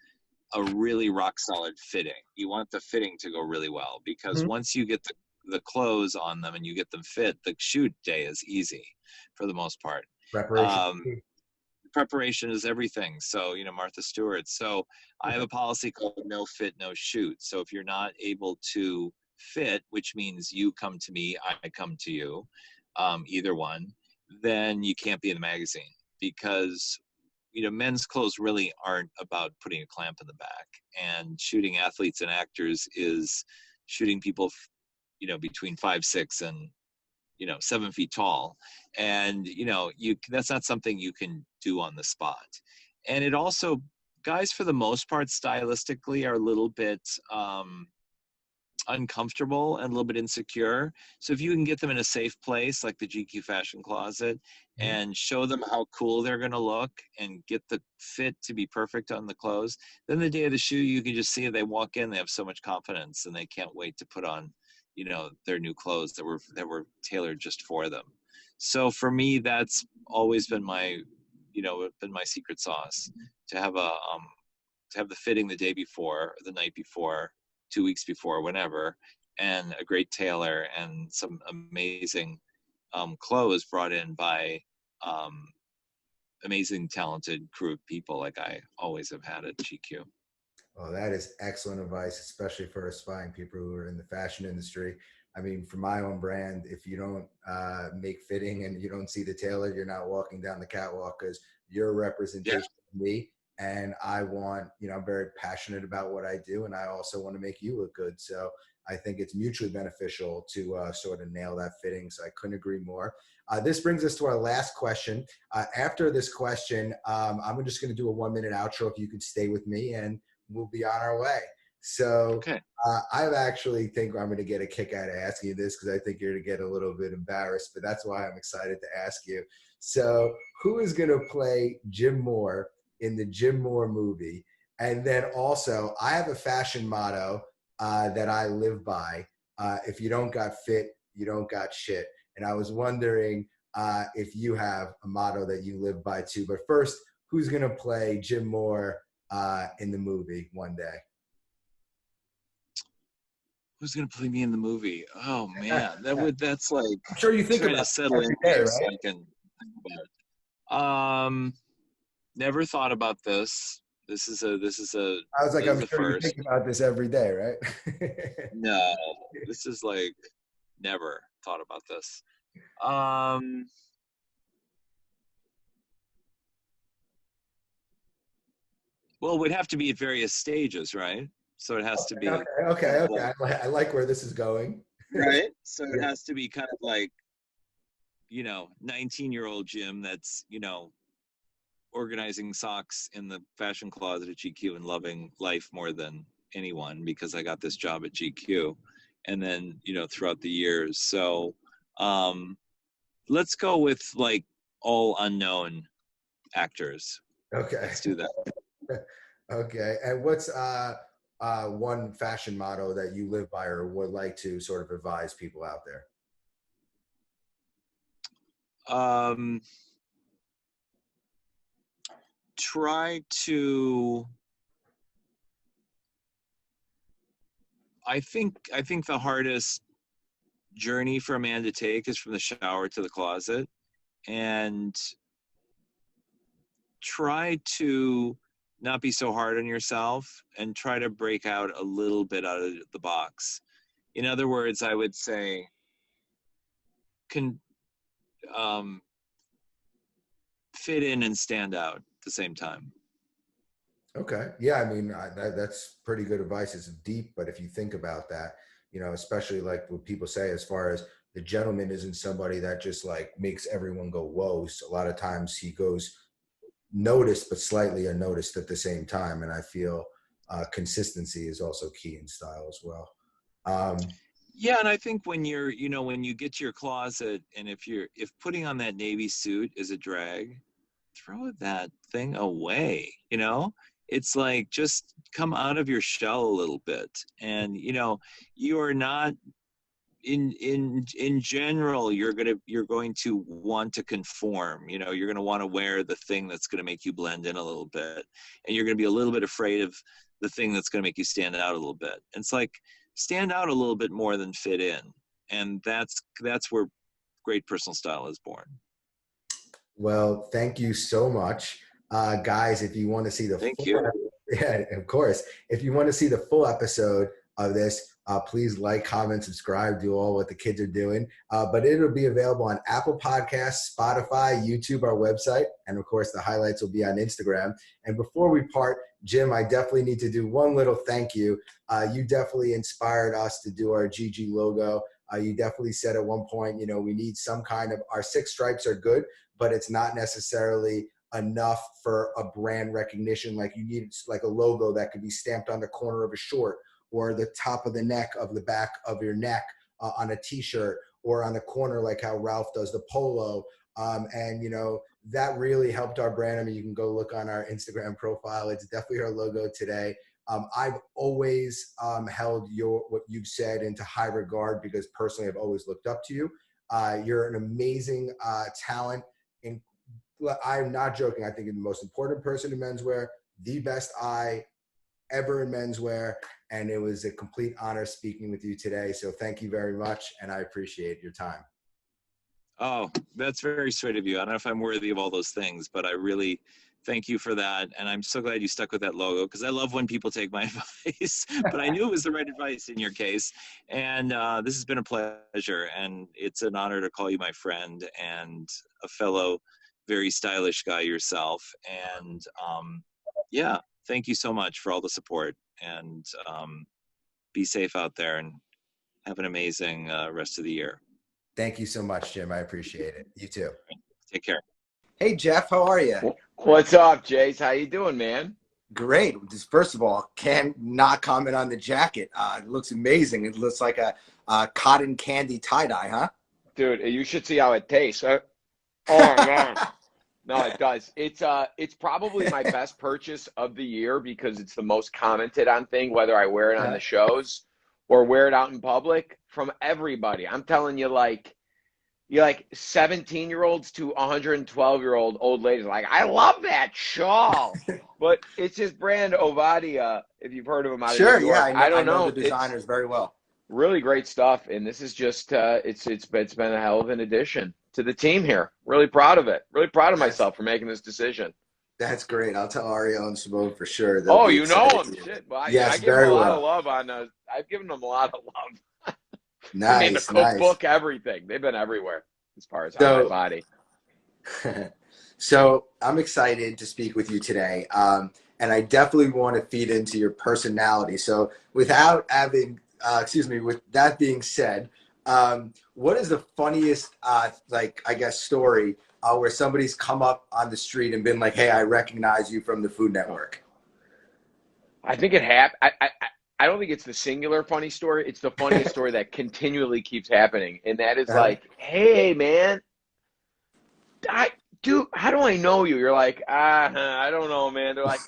a really rock solid fitting. You want the fitting to go really well, because once you get the clothes on them and you get them fit, the shoot day is easy for the most part. Preparation. Preparation is everything. So, you know, Martha Stewart. So I have a policy called no fit, no shoot. So if you're not able to fit, which means you come to me, I come to you, either one, then you can't be in the magazine, because you know, men's clothes really aren't about putting a clamp in the back, and shooting athletes and actors is shooting people, you know, between 5'6" and, you know, 7 feet tall. And, you know, that's not something you can do on the spot. And it also, guys for the most part stylistically are a little bit uncomfortable and a little bit insecure. So if you can get them in a safe place like the GQ fashion closet and show them how cool they're going to look and get the fit to be perfect on the clothes, then the day of the shoot, you can just see they walk in, they have so much confidence, and they can't wait to put on, you know, their new clothes that were tailored just for them. So for me, that's always been my, you know, been my secret sauce, to have the fitting the day before, the night before, 2 weeks before, whenever, and a great tailor and some amazing clothes brought in by amazing, talented crew of people like I always have had at GQ. Well, that is excellent advice, especially for aspiring people who are in the fashion industry. I mean, for my own brand, if you don't make fitting and you don't see the tailor, you're not walking down the catwalk, because you're a representation of me. And I want, you know, I'm very passionate about what I do, and I also want to make you look good. So I think it's mutually beneficial to sort of nail that fitting. So I couldn't agree more. This brings us to our last question. After this question, I'm just going to do a 1-minute outro. If you could stay with me, and we'll be on our way. So Okay. I actually think I'm going to get a kick out of asking you this, because I think you're going to get a little bit embarrassed, but that's why I'm excited to ask you. So who is going to play Jim Moore in the Jim Moore movie? And then also, I have a fashion motto that I live by. If you don't got fit, you don't got shit. And I was wondering if you have a motto that you live by too. But first, who's going to play Jim Moore in the movie one day? Who's gonna play me in the movie? Oh man, that's like, I'm sure you think trying about to settle in day, here right? so I can think about it. Never thought about this. This is a I was like, this is I'm the sure you first. think about this every day, right? No, this is like, never thought about this. Well, it would have to be at various stages, right? So it has to be Okay. I like where this is going. right. So it Yeah. has to be kind of like, 19-year-old Jim that's, organizing socks in the fashion closet at GQ and loving life more than anyone because I got this job at GQ. And then, throughout the years. So let's go with like all unknown actors. Okay. Let's do that. Okay. And what's one fashion motto that you live by or would like to sort of advise people out there? Try to. I think the hardest journey for a man to take is from the shower to the closet, and try to not be so hard on yourself and try to break out a little bit out of the box. In other words, I would say fit in and stand out at the same time. Okay. Yeah. I mean, that's pretty good advice. It's deep, but if you think about that, especially like what people say, as far as the gentleman isn't somebody that just like makes everyone go, whoa. So a lot of times he goes noticed, but slightly unnoticed at the same time. And I feel consistency is also key in style as well. Yeah, and I think when you're, when you get to your closet, and if putting on that navy suit is a drag, throw that thing away. It's like just come out of your shell a little bit, and you are not in general. You're going to want to conform. You're going to want to wear the thing that's going to make you blend in a little bit, and you're going to be a little bit afraid of the thing that's going to make you stand out a little bit. And it's like, stand out a little bit more than fit in, and that's where great personal style is born. Well, thank you so much, guys. If you want to see the yeah, of course. If you want to see the full episode of this, please like, comment, subscribe, do all what the kids are doing. But it'll be available on Apple Podcasts, Spotify, YouTube, our website, and of course the highlights will be on Instagram. And before we part, Jim, I definitely need to do one little thank you. You definitely inspired us to do our GG logo. You definitely said at one point, we need some kind of, our 6 stripes are good, but it's not necessarily enough for a brand recognition. Like you need like a logo that could be stamped on the corner of a short or the top of the neck of the back of your neck on a t-shirt or on the corner, like how Ralph does the polo. And that really helped our brand. I mean, you can go look on our Instagram profile. It's definitely our logo today. I've always held what you've said into high regard because personally I've always looked up to you. You're an amazing talent. I'm not joking. I think you're the most important person in menswear, the best eye ever in menswear. And it was a complete honor speaking with you today. So thank you very much. And I appreciate your time. Oh, that's very sweet of you. I don't know if I'm worthy of all those things, but I really thank you for that. And I'm so glad you stuck with that logo because I love when people take my advice, but I knew it was the right advice in your case. And this has been a pleasure. And it's an honor to call you my friend and a fellow very stylish guy yourself. And yeah, thank you so much for all the support, and be safe out there and have an amazing rest of the year. Thank you so much, Jim. I appreciate it. You too. Take care. Hey, Jeff, how are you? What's up, Jace? How you doing, man? Great. Just first of all, can't not comment on the jacket. It looks amazing. It looks like a cotton candy tie-dye, huh? Dude, you should see how it tastes. Oh, man. No, it does. It's probably my best purchase of the year because it's the most commented on thing, whether I wear it on the shows or wear it out in public, from everybody. I'm telling you, you're like 17-year-olds to 112-year-old old ladies. Like, I love that shawl. But it's just brand Ovadia, if you've heard of him out of New York. Yeah, I don't know the designers very well. Really great stuff, and this is just it's been a hell of an addition to the team here. Really proud of it. Really proud of myself for making this decision. That's great. I'll tell Ariel and Simone for sure. Oh, you know them. Shit. Well, I give them a lot of love on. I've given them a lot of love. Nice. I mean, the cookbook, everything. They've been everywhere as far as my body. So I'm excited to speak with you today. and I definitely want to feed into your personality. So without having, with that being said, what is the funniest, story where somebody's come up on the street and been like, "Hey, I recognize you from the Food Network"? I think it happened. I don't think it's the singular funny story. It's the funniest story that continually keeps happening. And that is like, "Hey, man, dude, how do I know you?" You're like, I don't know, man. They're like,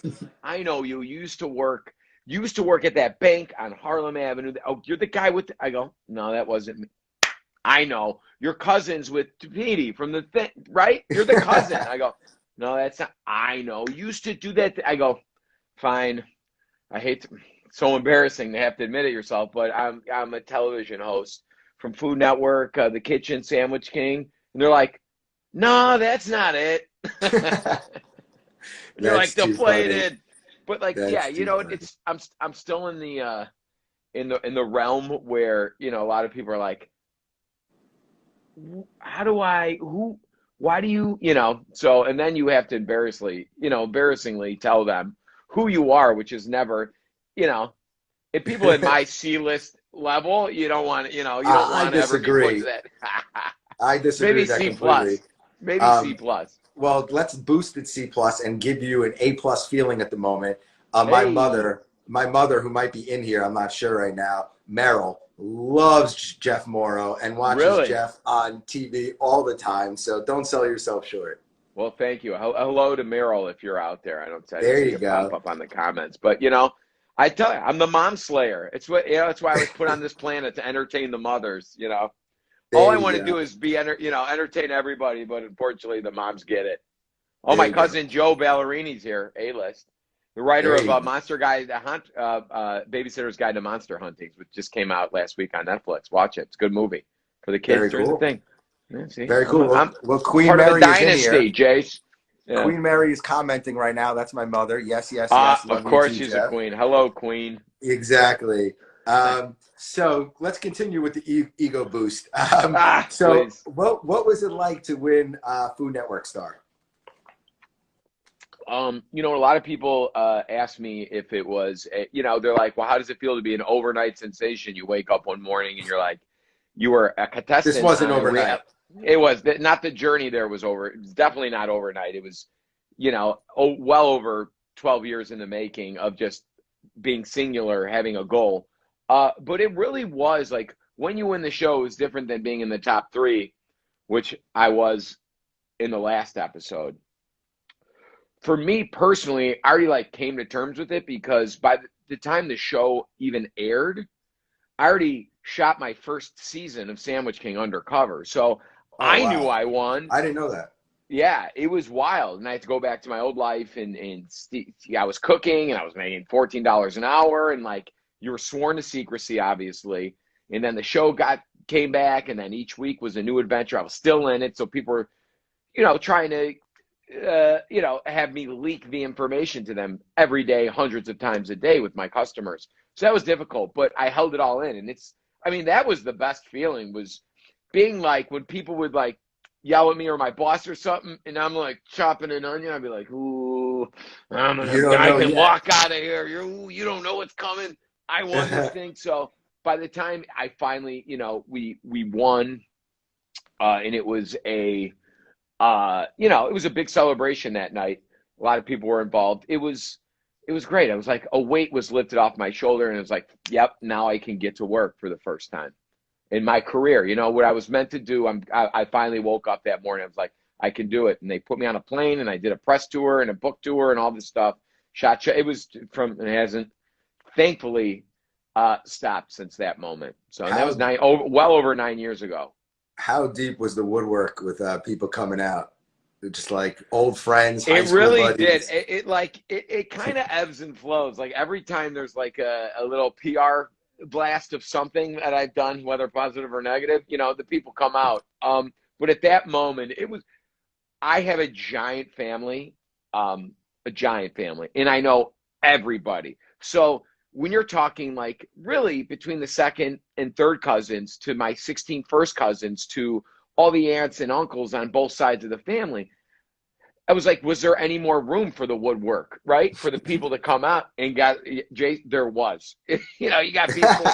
"I know you. You used to work at that bank on Harlem Avenue. Oh, you're the guy with I go, "No, that wasn't me." "I know. You're cousins with Brady from the thing, right? You're the cousin." I go, "No, that's not." "I know. You used to do that." I go, "Fine. I hate to, so embarrassing to have to admit it yourself, but I'm a television host from Food Network, The Kitchen, Sandwich King." And they're like, "No, that's not it." And you're like, "They'll play it in." But like, That's it's I'm still in the realm where, a lot of people are like, why do you, so, and then you have to embarrassingly tell them who you are, which is never, if people at my C-list level, you don't want to ever be put to that. I disagree Maybe with that C completely. plus, maybe C plus. Well, let's boost it C plus and give you an A plus feeling at the moment. My Hey. mother, who might be in here, I'm not sure right now, Meryl, loves Jeff Mauro and watches Really? Jeff on TV all the time. So don't sell yourself short. Well, thank you. Hello to Meryl if you're out there. I don't see it pop up on the comments, but I tell you, I'm the mom slayer. It's that's why I was put on this planet, to entertain the mothers. All I want to do is entertain everybody, but unfortunately the moms get it. Oh, my cousin Joe Ballerini's here, A-list. The writer of Babysitter's Guide to Monster Hunting, which just came out last week on Netflix. Watch it. It's a good movie for the kids. Very cool. The thing. Yeah, see? Very cool. I'm Queen part Mary of a dynasty, is in here. Jace. Yeah. Queen Mary is commenting right now. That's my mother. Yes. Of course she's a queen. Hello, queen. Exactly. So let's continue with the ego boost. Please. What was it like to win Food Network Star? A lot of people ask me if it was, they're like, "Well, how does it feel to be an overnight sensation? You wake up one morning and you're like, you were a contestant." This wasn't overnight. It was not the journey there was over. It was definitely not overnight. It was, well over 12 years in the making of just being singular, having a goal. But it really was like, when you win the show, is different than being in the top 3, which I was in the last episode. For me personally, I already came to terms with it, because by the time the show even aired, I already shot my first season of Sandwich King undercover. So I knew I won. I didn't know that. Yeah, it was wild. And I had to go back to my old life, and I was cooking, and I was making $14 an hour, and you were sworn to secrecy, obviously. And then the show came back, and then each week was a new adventure. I was still in it, so people were, trying to have me leak the information to them every day, hundreds of times a day with my customers. So that was difficult, but I held it all in. And that was the best feeling, was being when people would yell at me or my boss or something, and I'm chopping an onion. I'd be like, "Ooh, I can walk out of here. You don't know what's coming. I won this thing." So by the time I finally, we won, and it was it was a big celebration that night. A lot of people were involved. It was great. I was like, a weight was lifted off my shoulder, and it was like, yep, now I can get to work for the first time in my career. What I was meant to do. I finally woke up that morning. I was like, I can do it. And they put me on a plane, and I did a press tour and a book tour and all this stuff. It hasn't thankfully stopped since that moment. So that was well over 9 years ago. How deep was the woodwork with people coming out? Just old friends, high It school really buddies? did. It kind of ebbs and flows. Every time there's a little PR blast of something that I've done, whether positive or negative, the people come out. But at that moment, I have a giant family, and I know everybody. So when you're talking really between the second and third cousins to my 16 first cousins to all the aunts and uncles on both sides of the family, I was like, was there any more room for the woodwork, right? For the people to come out and got Jay, there was. You know, you got people.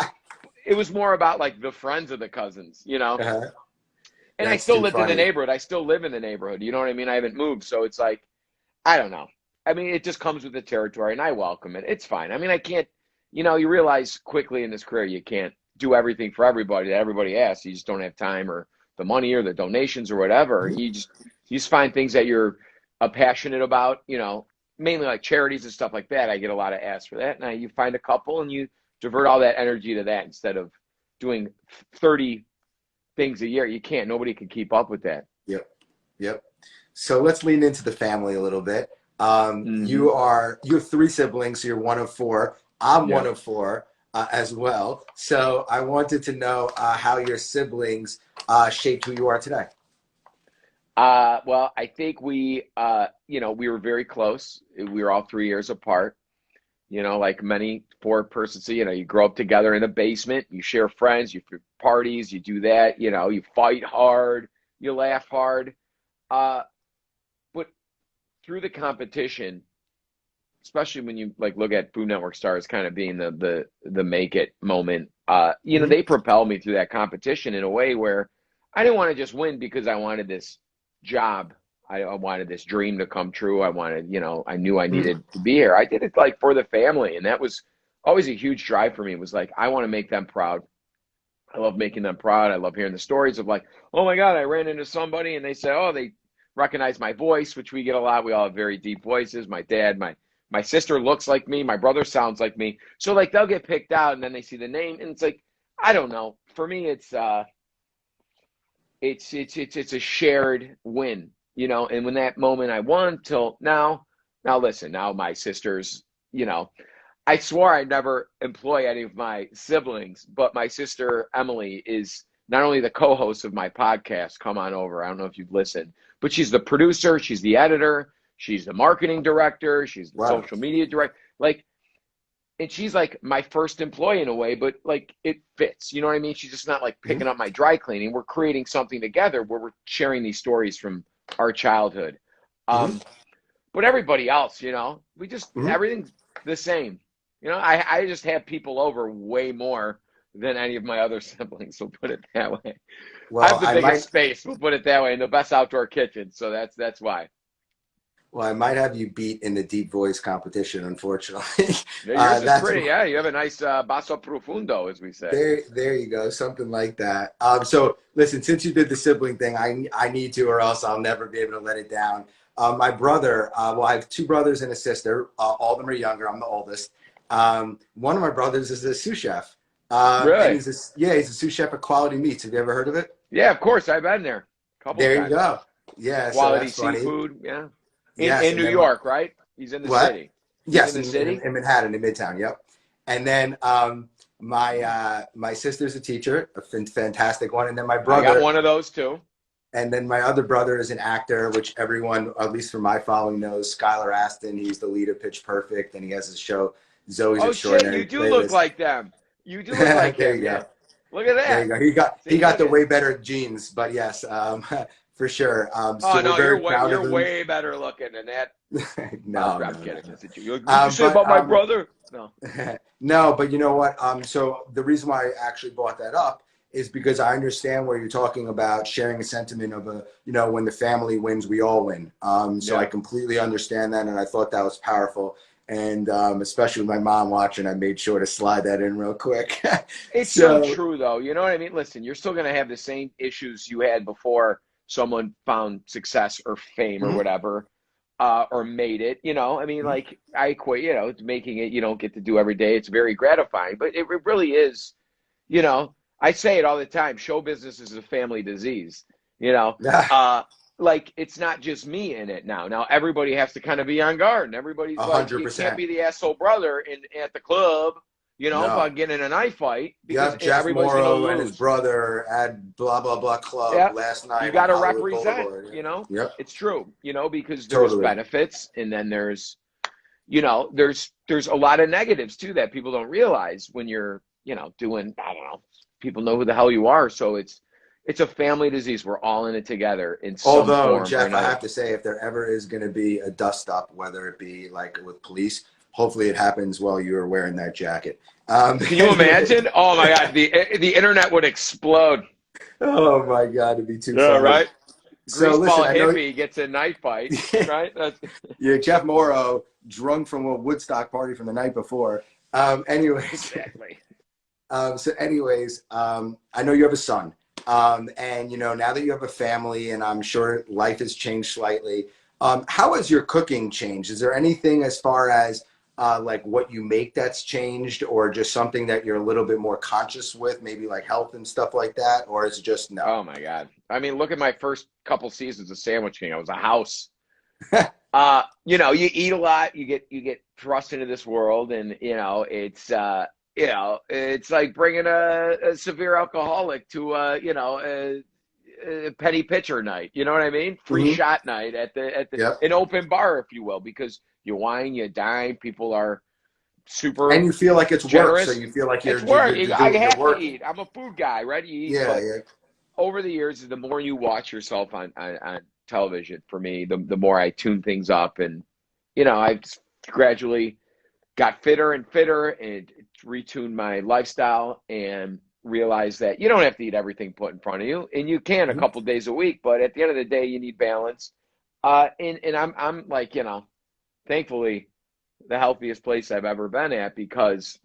It was more about like the friends of the cousins, you know. Uh-huh. And I That's still too lived in the funny. neighborhood. I still live in the neighborhood. You know what I mean? I haven't moved, so it's like, I don't know. I mean, it just comes with the territory, and I welcome it. It's fine. I mean, I can't. You know, you realize quickly in this career you can't do everything for everybody that everybody asks. You just don't have time or the money or the donations or whatever. Mhm. You just find things that you're passionate about, you know, mainly like charities and stuff like that. I get a lot of asks for that. Now you find a couple and you divert all that energy to that instead of doing 30 things a year. You can't. Nobody can keep up with that. Yep. Yep. So let's lean into the family a little bit. Mhm. You have 3 siblings, so you're one of 4. I'm Yeah. one of 4 as well. So I wanted to know how your siblings shaped who you are today. Well, I think we, you know, we were very close. We were all 3 years apart. You know, like many 4-person, so, you know, you grow up together in a basement, you share friends, you have parties, you do that, you know, you fight hard, you laugh hard. But through the competition, especially when you like look at Food Network stars kind of being the make it moment, you know, Mhm. they propelled me through that competition in a way where I didn't want to just win because I wanted this job. I wanted this dream to come true. I wanted, you know, I knew I Mhm. needed to be here. I did it like for the family, and that was always a huge drive for me. It was like I want to make them proud. I love making them proud. I love hearing the stories of like, oh my God, I ran into somebody and they say, oh, they recognize my voice, which we get a lot. We all have very deep voices. My dad, my sister looks like me. My brother sounds like me. So like they'll get picked out and then they see the name and it's like, I don't know. For me, it's a shared win, you know. And when that moment I won till now listen, now my sisters, you know, I swore I'd never employ any of my siblings, but my sister Emily is not only the co-host of my podcast, Come On Over. I don't know if you've listened, but she's the producer, she's the editor, she's the marketing director, she's the Wow. social media director. Like, and she's like my first employee in a way, but like it fits. You know what I mean? She's just not like Mhm. picking up my dry cleaning. We're creating something together where we're sharing these stories from our childhood. Mhm. But everybody else, you know, we just Mhm. everything's the same. You know, I just have people over way more than any of my other siblings. We'll put it that way. I Well, have the I biggest might space. We'll put it that way, and the best outdoor kitchen. So that's why. well, I might have you beat in the deep voice competition, unfortunately. Yeah, yours is That's pretty. Yeah, you have a nice basso profundo, as we say. there you go, something like that. So listen, since you did the sibling thing, I need to, or else I'll never be able to let it down. My brother, well, I have 2 brothers and a sister. All of them are younger. I'm the oldest. One of my brothers is a sous chef, and Really? he's a sous chef at Quality Meats. Have you ever heard of it? Yeah, of course. I've been there a couple of There you times. go. Yeah, so Quality that's funny. seafood. Yeah, Yes, in and New then York, right? He's in the what? city. He's in Yes, the in, city. in Manhattan, in Midtown. Yep. And then my sister's a teacher, a fantastic one, and then my I got brother, one of those too. and then my other brother is an actor, which everyone, at least from my following, knows. Skylar Aston. He's the lead of Pitch Perfect, and he has his show Zoe's Oh shit, you Extraordinary do look Playlist. like them. You do look like There him. you go. Yeah. Look at There you that. go. He See, got look the at. way better genes, but yes, for sure. Oh So we're no, very proud of you're him. way better looking than that. No, I'm no, no, kidding. no. Listen to you. What'd you say But about my brother? No. no, but you know what? So the reason why I actually brought that up is because I understand where you're talking about sharing a sentiment of when the family wins, we all win. So I Yeah. completely understand that, and I thought that was powerful. And especially with my mom watching, I made sure to slide that in real quick. It's so So, true though. You know what I mean? Listen, you're still gonna have the same issues you had before someone found success or fame or mhm, whatever, or made it. You know, I mean, mhm, like I quit. You know, it's making it you don't get to do every day. It's very gratifying, but it really is. You know, I say it all the time. Show business is a family disease. You know, yeah, uh, like it's not just me in it now. Now everybody has to kind of be on guard, and everybody's like, you can't 100%. be the asshole brother in at the club. You know, No. about getting in a knife fight because Yep, Jeff everybody's gonna Morrow and his lose. brother at blah blah blah club Yeah, last you night got on to Hollywood represent. Boulevard. You know, Yep, it's true. You know, because there's totally. benefits, and then there's a lot of negatives too that people don't realize when you're doing, I don't know, people know who the hell you are, so it's a family disease. We're all in it together in some Although, form or Jeff, I another. have to say, if there ever is going to be a dust up, whether it be like with police, hopefully it happens while you are wearing that jacket. Can you imagine? Oh my God, the internet would explode. Oh my God, it'd be too Yeah, funny. right. So listen, Greaseball I know hippie gets a knife fight, right? you're Jeff Mauro, drunk from a Woodstock party from the night before. Anyways, Exactly. I know you have a son. And you know, now that you have a family, and I'm sure life has changed slightly, how has your cooking changed? Is there anything as far as like what you make that's changed, or just something that you're a little bit more conscious with, maybe like health and stuff like that, or is it just no? Oh my God. I mean, look at my first couple seasons of Sandwich King. I was a house. You know, you eat a lot, you get thrust into this world, and you know, it's like bringing a severe alcoholic to a penny pitcher night. You know what I mean? Free shot night at the Yep. an open bar, if you will, because you wine, you dine, people are super And you feel like it's generous. work, so you feel like you're It's work. you're I doing have your work. to eat. I'm a food guy, right? You eat, Yeah, but yeah. over the years, the more you watch yourself on television, for me, the more I tune things up, and you know, I gradually got fitter and fitter and retuned my lifestyle and realized that you don't have to eat everything put in front of you, and you can a couple days a week, but at the end of the day, you need balance. And I'm like, you know, thankfully, the healthiest place I've ever been at, because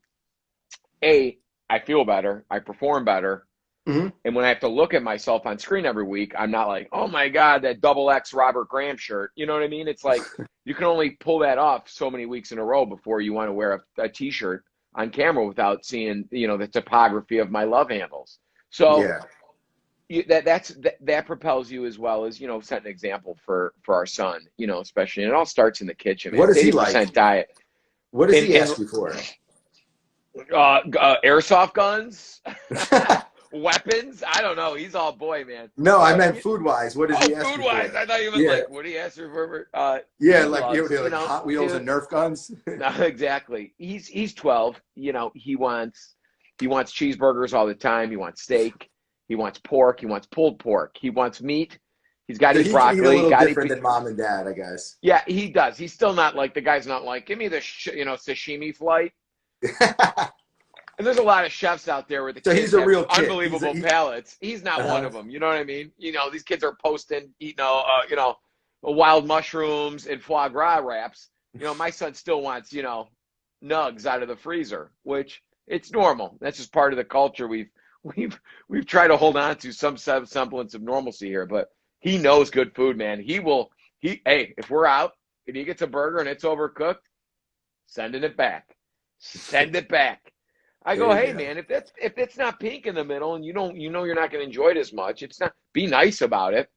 I feel better, I perform better. And when I have to look at myself on screen every week, I'm not like, oh my God, that XX Robert Graham shirt. You know what I mean? It's like you can only pull that off so many weeks in a row before you want to wear a t-shirt on camera without seeing, you know, the topography of my love handles. So Yeah. that propels you, as well as, you know, set an example for our son, you know, especially, and it all starts in the kitchen, man. What is It's he 80% like? diet. What does he ask you for? Airsoft guns. Weapons? I don't know. He's all boy, man. No, I meant food-wise. What does he ask you for? Food-wise, I thought you meant like, what do you ask for? Yeah, he like loves, you like Hot Wheels and Nerf guns. No, exactly. He's 12. You know, he wants cheeseburgers all the time. He wants steak. He wants pork. He wants pulled pork. He wants meat. He's got to eat broccoli. He's a little different than mom and dad, I guess. Yeah, he does. He's still not like, the guy's not like, give me the sashimi flight. And there's a lot of chefs out there where the kids he's a have real kid. unbelievable palates. He's not one of them. You know what I mean? You know, these kids are posting, wild mushrooms and foie gras wraps. You know, my son still wants, you know, nugs out of the freezer, which it's normal. That's just part of the culture. We've tried to hold on to some semblance of normalcy here, but he knows good food, man. Hey, if we're out and he gets a burger and it's overcooked, sending it back. Send it back. I go, hey man, if it's not pink in the middle and you know you're not going to enjoy it as much, be nice about it.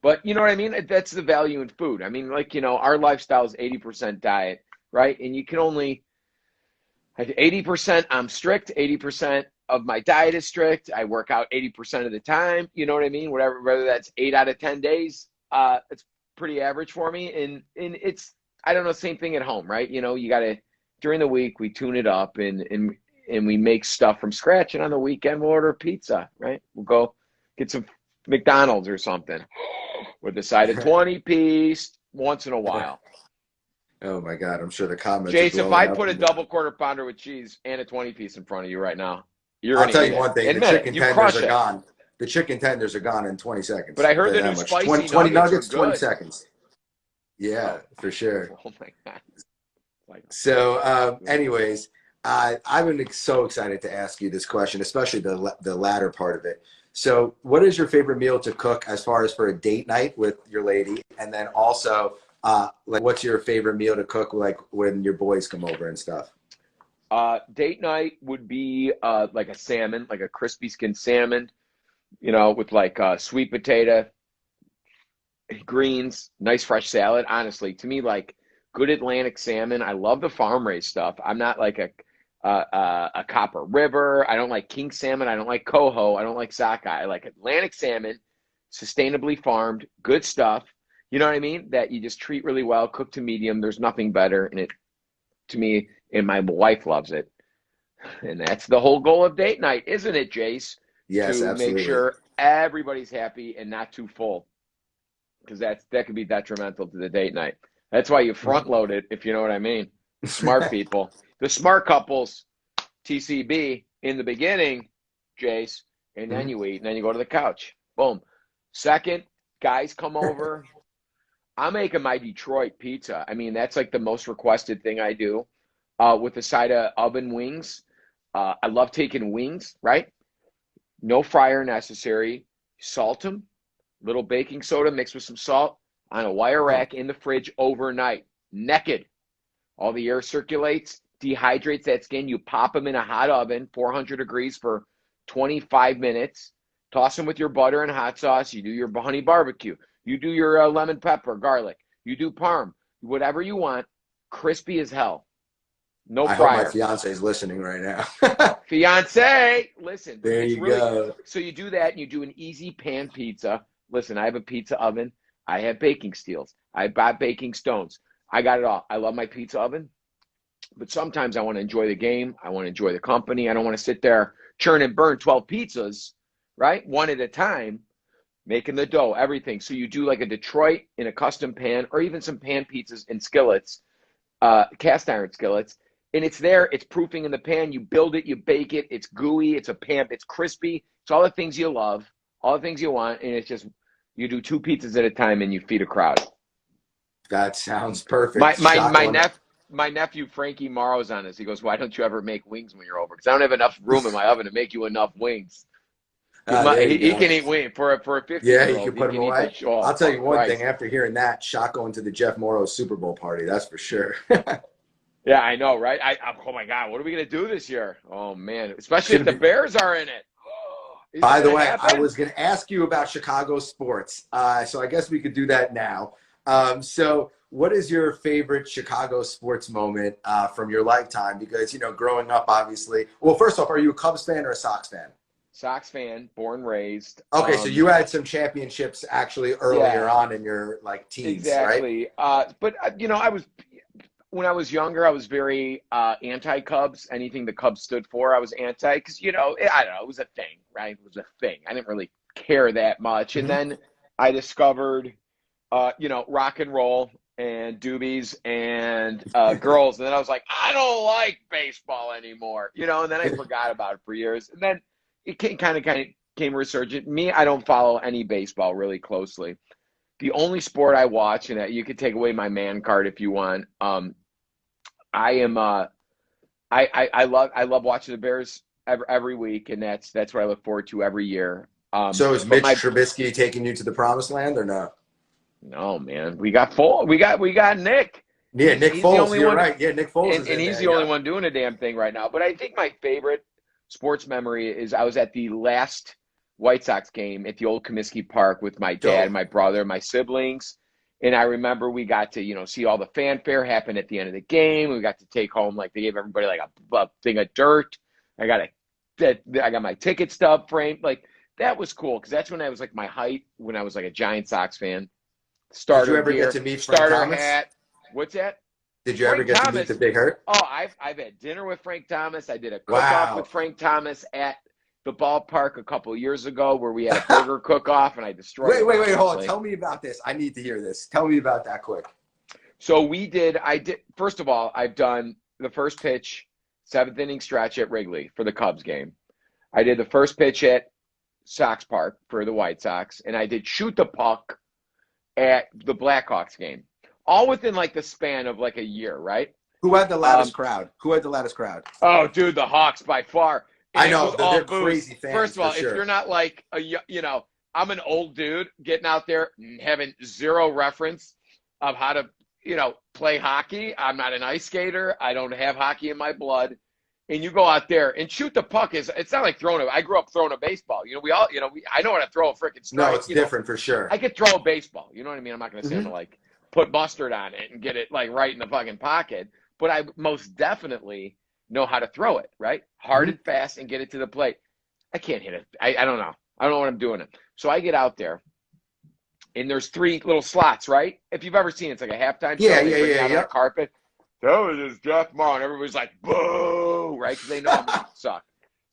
But you know what I mean? That's the value in food. I mean, like, you know, our lifestyle is 80% diet, right? And you can only 80%. I'm strict. 80% of my diet is strict. I work out 80% of the time. You know what I mean? Whether that's 8 out of 10 days, it's pretty average for me. And it's, I don't know, same thing at home, right? You know, you got to. During the week, we tune it up and we make stuff from scratch. And on the weekend, we'll order pizza, right? We'll go get some McDonald's or something with a side of 20-piece once in a while. Oh, my God. I'm sure the comments Jace, if I put a double quarter pounder with cheese and a 20-piece in front of you right now, I'll tell you one thing. The chicken tenders are gone. The chicken tenders are gone in 20 seconds. But I heard the new spicy 20 nuggets, are good. 20 seconds. Yeah, for sure. Oh, my God. So, anyways, I've been so excited to ask you this question, especially the latter part of it. So, what is your favorite meal to cook as far as for a date night with your lady? And then also, like, what's your favorite meal to cook, like when your boys come over and stuff? Date night would be like a salmon, like a crispy skinned salmon, you know, with like sweet potato, greens, nice fresh salad. Honestly, to me, like, good Atlantic salmon. I love the farm raised stuff. I'm not like a Copper River. I don't like king salmon. I don't like coho. I don't like sockeye. I like Atlantic salmon, sustainably farmed, good stuff. You know what I mean? That you just treat really well, cooked to medium. There's nothing better. And it, to me, and my wife loves it. And that's the whole goal of date night, isn't it, Jace? Yes, to absolutely. make sure everybody's happy and not too full, because that could be detrimental to the date night. That's why you front load it, if you know what I mean. Smart people. The smart couples, TCB, in the beginning, Jace, and then you eat, and then you go to the couch. Boom. Second, guys come over. I'm making my Detroit pizza. I mean, that's like the most requested thing I do with a side of oven wings. I love taking wings, right? No fryer necessary. Salt them. Little baking soda mixed with some salt on a wire rack in the fridge overnight. Naked. All the air circulates, dehydrates that skin. You pop them in a hot oven, 400 degrees for 25 minutes. Toss them with your butter and hot sauce. You do your honey barbecue. You do your lemon pepper, garlic. You do parm. Whatever you want. Crispy as hell. No fryer. I hope my fiance is listening right now. Fiance, listen. There you go. So you do that, and you do an easy pan pizza. Listen, I have a pizza oven. I have baking steels. I bought baking stones. I got it all. I love my pizza oven. But sometimes I want to enjoy the game. I want to enjoy the company. I don't want to sit there, churn and burn 12 pizzas, right? One at a time, making the dough, everything. So you do like a Detroit in a custom pan, or even some pan pizzas in skillets, cast iron skillets. And it's there. It's proofing in the pan. You build it. You bake it. It's gooey. It's a pan. It's crispy. It's all the things you love, all the things you want. And it's just, you do 2 pizzas at a time and you feed a crowd. That sounds perfect. My nephew Frankie Mauro's on this. He goes, "Why don't you ever make wings when you're over? Because I don't have enough room in my oven to make you enough wings." He can eat wings for a 50-year-old. Yeah, you can put them away. I'll tell you one Christ. thing. After hearing that, shot going to the Jeff Morrow Super Bowl party. That's for sure. Yeah, I know, right? Oh my God, what are we gonna do this year? Oh man, especially if the Bears are in it. By the way, I was going to ask you about Chicago sports, so I guess we could do that now. So what is your favorite Chicago sports moment from your lifetime? Because, you know, growing up, obviously. Well, first off, are you a Cubs fan or a Sox fan? Sox fan, born, raised. Okay, so you had some championships actually earlier on in your, like, teens, exactly. right? But, you know, when I was younger, I was very anti-Cubs. Anything the Cubs stood for, I was anti. Because, you know, I don't know, it was a thing, right? It was a thing. I didn't really care that much. And then I discovered, you know, rock and roll and doobies and girls. And then I was like, I don't like baseball anymore. You know, and then I forgot about it for years. And then it kind of came resurgent. Me, I don't follow any baseball really closely. The only sport I watch, and you could take away my man card if you want. I love watching the Bears every week, and that's what I look forward to every year. So is Mitch Trubisky taking you to the promised land or no? No, man. We got Nick. Yeah, Nick Foles. You're right. Yeah, Nick Foles is and he's the only one doing a damn thing right now. But I think my favorite sports memory is I was at the last White Sox game at the old Comiskey Park with my dad, my brother, my siblings. And I remember we got to, you know, see all the fanfare happen at the end of the game. We got to take home, like, they gave everybody like a thing of dirt. I got my ticket stub framed. Like, that was cool because that's when I was like my height, when I was like a giant Sox fan. Did you ever get to meet Frank Thomas? Hat. What's that? Did you ever get to meet the Big Hurt? Oh, I've had dinner with Frank Thomas. I did a cook-off with Frank Thomas at the ballpark a couple of years ago where we had a burger cook-off and I destroyed it. Wait, hold on. Tell me about this. I need to hear this. Tell me about that quick. So first of all, I've done the first pitch, 7th inning stretch at Wrigley for the Cubs game. I did the first pitch at Sox Park for the White Sox, and I did shoot the puck at the Blackhawks game. All within like the span of like a year, right? Who had the loudest crowd? Oh, dude, the Hawks by far. And I know, they're crazy fans. First of all, if you're not like I'm an old dude getting out there and having zero reference of how to, play hockey. I'm not an ice skater. I don't have hockey in my blood. And you go out there and shoot the puck it's not like I grew up throwing a baseball. I know how to throw a freaking strike. No, it's different for sure. I could throw a baseball. You know what I mean? I'm not going to say like put mustard on it and get it like right in the fucking pocket. But I most definitely know how to throw it, right? Hard and fast and get it to the plate. I can't hit it. I don't know. I don't know what I'm doing it. So I get out there, and there's 3 little slots, right? If you've ever seen it, it's like a halftime show. Yeah. On a carpet. That was just Jeff Morrow, and everybody's like, boo, right? Because they know I'm going to suck.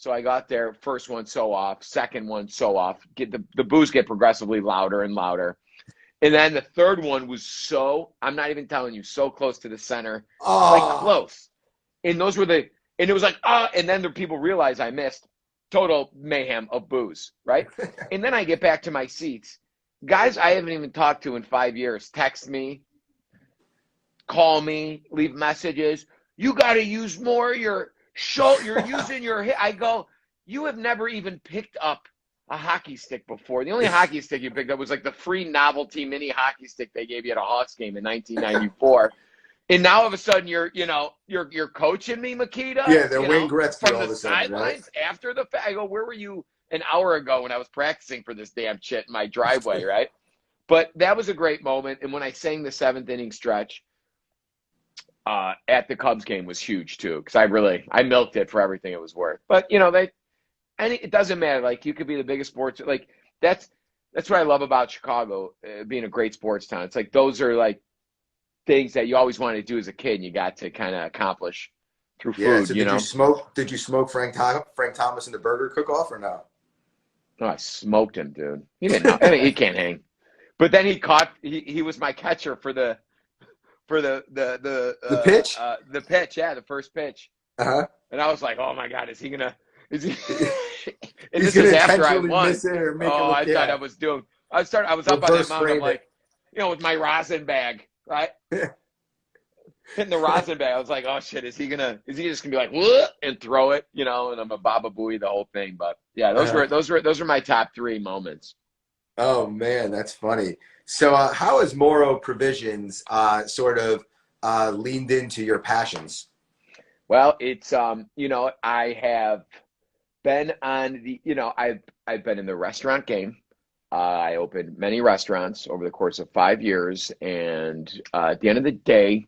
So I got there, first one so off, second one so off. The boos get progressively louder and louder. And then the third one was so, I'm not even telling you, so close to the center. Like close. And those were and it was like, and then the people realized I missed. Total mayhem of booze, right? And then I get back to my seats. Guys I haven't even talked to in 5 years text me, call me, leave messages. You got to use more your you're using your hip. I go, you have never even picked up a hockey stick before. The only hockey stick you picked up was like the free novelty mini hockey stick they gave you at a Hawks game in 1994. And now all of a sudden you're coaching me, Makita. Yeah, they're Wayne Gretzky from all the of a sudden, sidelines right? after the fact. I go, where were you an hour ago when I was practicing for this damn shit in my driveway, right? But that was a great moment. And when I sang the 7th inning stretch at the Cubs game was huge too, because I milked it for everything it was worth. But it doesn't matter. Like, you could be the biggest sports. Like, that's what I love about Chicago being a great sports town. It's like those are like things that you always wanted to do as a kid, and you got to kind of accomplish through food. Yeah. So did you smoke Frank Thomas in the burger cook-off or no? No, I smoked him, dude. He didn't know. I mean, he can't hang. But then he was my catcher for the pitch? The pitch, yeah, the first pitch. Uh-huh. And I was like, oh my God, is he? And He's this is after I intentionally won. miss it or make it look, I thought I was doing. I was up on that Reverse mountain, frame I'm like, with my rosin bag, right? Hitting the rosin bag. I was like, oh shit, is he just gonna be like, what? And throw it, and I'm a Baba Booey, the whole thing. But yeah, those were my top 3 moments. Oh man, that's funny. So how has Mauro Provisions sort of leaned into your passions? Well, it's I have been on the I've been in the restaurant game. I opened many restaurants over the course of 5 years, and at the end of the day,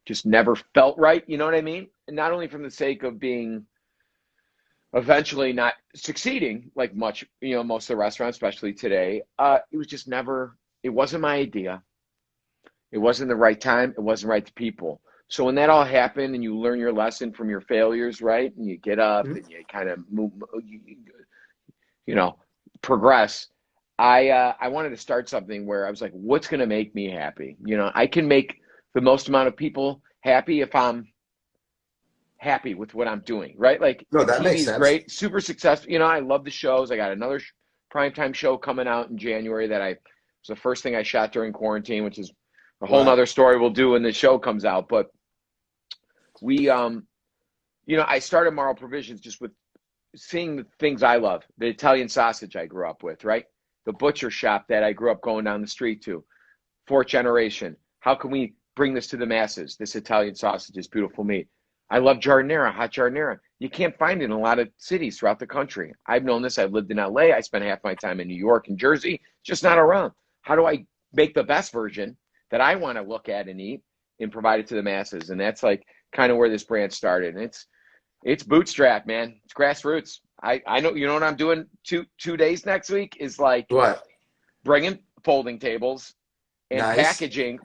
just never felt right. You know what I mean? And not only from the sake of being eventually not succeeding like much, most of the restaurants, especially today, it was just never. It wasn't my idea. It wasn't the right time. It wasn't right to people. So when that all happened, and you learn your lesson from your failures, right, and you get up and you kind of move, progress. I wanted to start something where I was like, what's going to make me happy? I can make the most amount of people happy if I'm happy with what I'm doing, right? Like, no, that TV makes is sense. great, super successful. I love the shows. I got another primetime show coming out in January that was the first thing I shot during quarantine, which is a whole nother story we'll do when the show comes out. But we, I started Mauro Provisions just with seeing the things I love. The Italian sausage I grew up with, right? The butcher shop that I grew up going down the street to. 4th generation. How can we bring this to the masses? This Italian sausage is beautiful meat. I love giardiniera, hot giardiniera. You can't find it in a lot of cities throughout the country. I've known this. I've lived in LA. I spent half my time in New York and Jersey. Just not around. How do I make the best version that I want to look at and eat and provide it to the masses? And that's like kind of where this brand started. And it's bootstrap, man. It's grassroots. I know, what I'm doing 2 days next week is like What? Bringing folding tables and packaging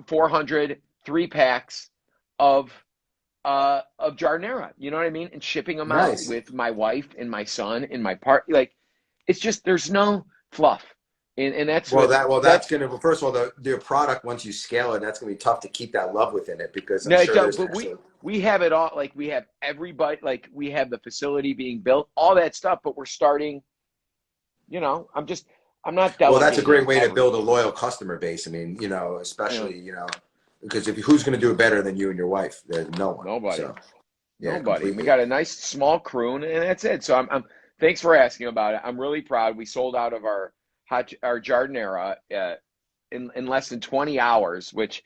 400 3-packs of giardiniera. You know what I mean? And shipping them out with my wife and my son and my part. Like, it's just, there's no fluff. And that's that's going to, first of all, the product, once you scale it, that's going to be tough to keep that love within it, because we have it all. Like, we have everybody, like, we have the facility being built, all that stuff, but we're starting, I'm not delegating. Well, that's a great way to build a loyal customer base. I mean, especially, because who's going to do it better than you and your wife? There's no one. Nobody. So, Nobody. Completely. We got a nice small crew, and that's it. So I'm thanks for asking about it. I'm really proud. We sold out of our giardiniera in less than 20 hours, which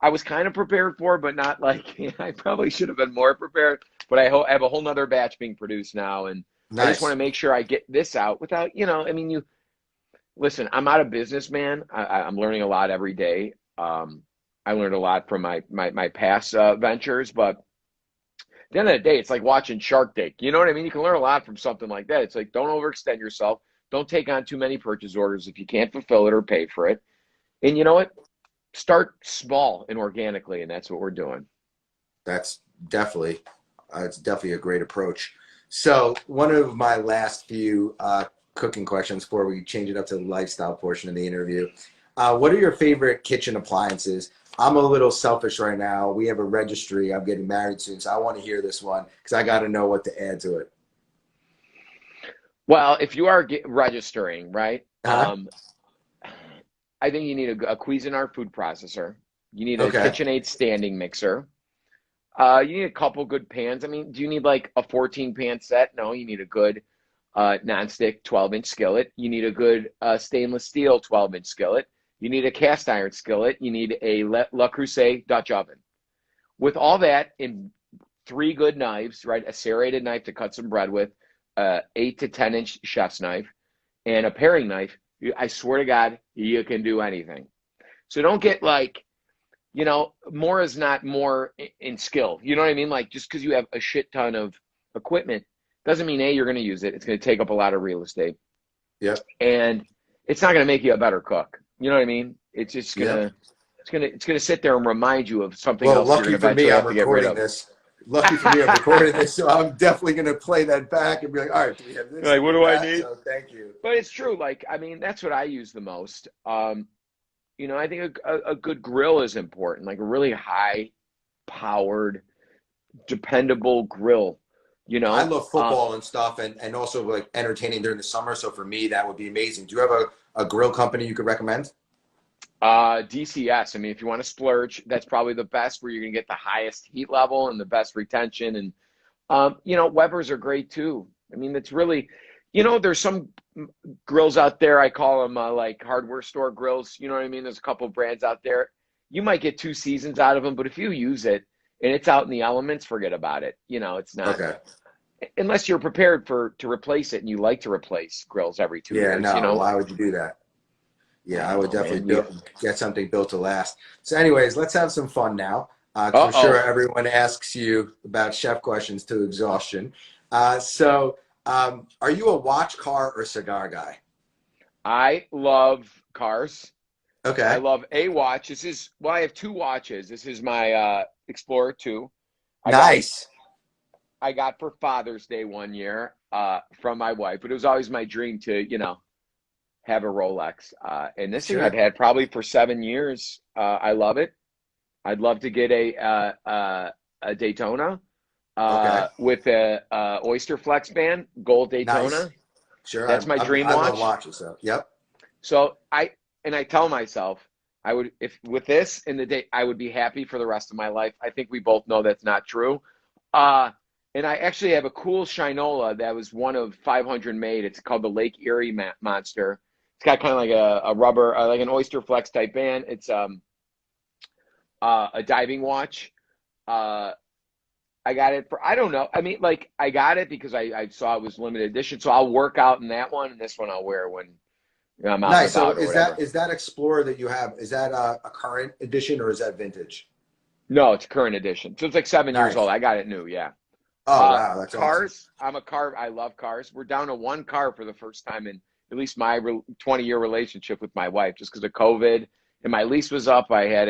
I was kind of prepared for, but not like I probably should have been more prepared. But I have a whole nother batch being produced now, and I just want to make sure I get this out without, listen, I'm not a businessman. I'm learning a lot every day. I learned a lot from my past ventures, but at the end of the day, it's like watching Shark Tank. You know what I mean? You can learn a lot from something like that. It's like, don't overextend yourself. Don't take on too many purchase orders if you can't fulfill it or pay for it. And you know what? Start small and organically, and that's what we're doing. That's definitely, it's definitely a great approach. So one of my last few cooking questions before we change it up to the lifestyle portion of the interview. What are your favorite kitchen appliances? I'm a little selfish right now. We have a registry. I'm getting married soon, so I want to hear this one because I got to know what to add to it. Well, if you are registering, right? Uh-huh. I think you need a Cuisinart food processor. You need a Okay. KitchenAid standing mixer. You need a couple good pans. I mean, do you need like a 14 pan set? No, you need a good nonstick 12-inch skillet. You need a good stainless steel 12-inch skillet. You need a cast iron skillet. You need a Le Creuset Dutch oven. With all that in 3 good knives, right? A serrated knife to cut some bread with, 8 to 10-inch chef's knife, and a paring knife. I swear to God, you can do anything. So don't get like, you know, more is not more in skill. You know what I mean? Like just because you have a shit ton of equipment doesn't mean you're going to use it. It's going to take up a lot of real estate. Yep. And it's not going to make you a better cook. You know what I mean? It's just gonna, it's gonna sit there and remind you of something else. Well, lucky for me, I'm recording this. Lucky for me, I'm recording this, so I'm definitely going to play that back and be like, all right, do we have this? Like, what do I need? So thank you. But it's true. Like, I mean, that's what I use the most. You know, I think a good grill is important, like a really high-powered, dependable grill. You know, I love football and stuff, and also like entertaining during the summer. So for me, that would be amazing. Do you have a grill company you could recommend? DCS. I mean, if you want to splurge, that's probably the best where you're gonna get the highest heat level and the best retention. And you know, Weber's are great too. I mean, it's really, you know, there's some grills out there. I call them like hardware store grills. You know what I mean? There's a couple brands out there. You might get 2 seasons out of them, but if you use it and it's out in the elements, forget about it. You know, it's not. Okay. Unless you're prepared to replace it and you like to replace grills every 2 years. No, you know? why would you do that? Yeah, I would definitely get something built to last. So anyways, let's have some fun now. I'm sure everyone asks you about chef questions to exhaustion. So are you a watch, car, or cigar guy? I love cars. Okay. I love a watch. I have 2 watches. This is my Explorer 2. Nice. I got for Father's Day one year from my wife, but it was always my dream to, you know, have a Rolex. And this thing I've had probably for 7 years. I love it. I'd love to get a Daytona with a Oyster Flex band, gold Daytona. Nice. Sure. That's my dream watch. I love watches, so yep. So I tell myself I would, if with this in the day, I would be happy for the rest of my life. I think we both know that's not true. And I actually have a cool Shinola that was one of 500 made. It's called the Lake Erie Monster. It's got kind of like a rubber, like an Oyster Flex type band. It's a diving watch. I got it for, I don't know. I mean, like I got it because I saw it was limited edition. So I'll work out in that one, and this one I'll wear when I'm out. Nice. So is that Explorer that you have? Is that a current edition or is that vintage? No, it's current edition. So it's like 7 years old. I got it new. Yeah. Oh wow, that's cars. Awesome. I love cars. We're down to 1 car for the first time in at least my 20-year relationship with my wife, just because of COVID. And my lease was up. I had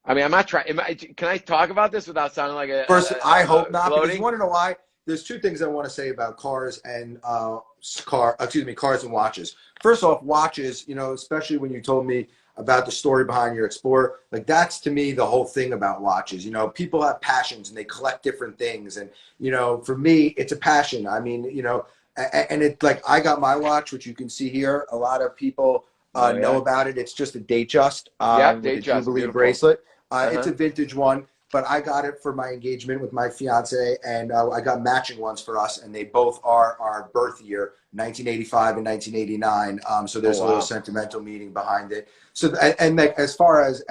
I mean, I'm not trying. Can I talk about this without sounding like a? First, I hope not. Because you want to know why? There's 2 things I want to say about cars and cars and watches. First off, watches. You know, especially when you told me about the story behind your Explorer, like that's to me the whole thing about watches. You know, people have passions and they collect different things, and you know, for me, it's a passion. I mean, you know, and it's like I got my watch, which you can see here. A lot of people know about it. It's just a Datejust, Datejust, Jubilee bracelet. It's a vintage one, but I got it for my engagement with my fiance, and I got matching ones for us, and they both are our birth year, 1985 and 1989. So there's a little sentimental meaning behind it. So and like as far as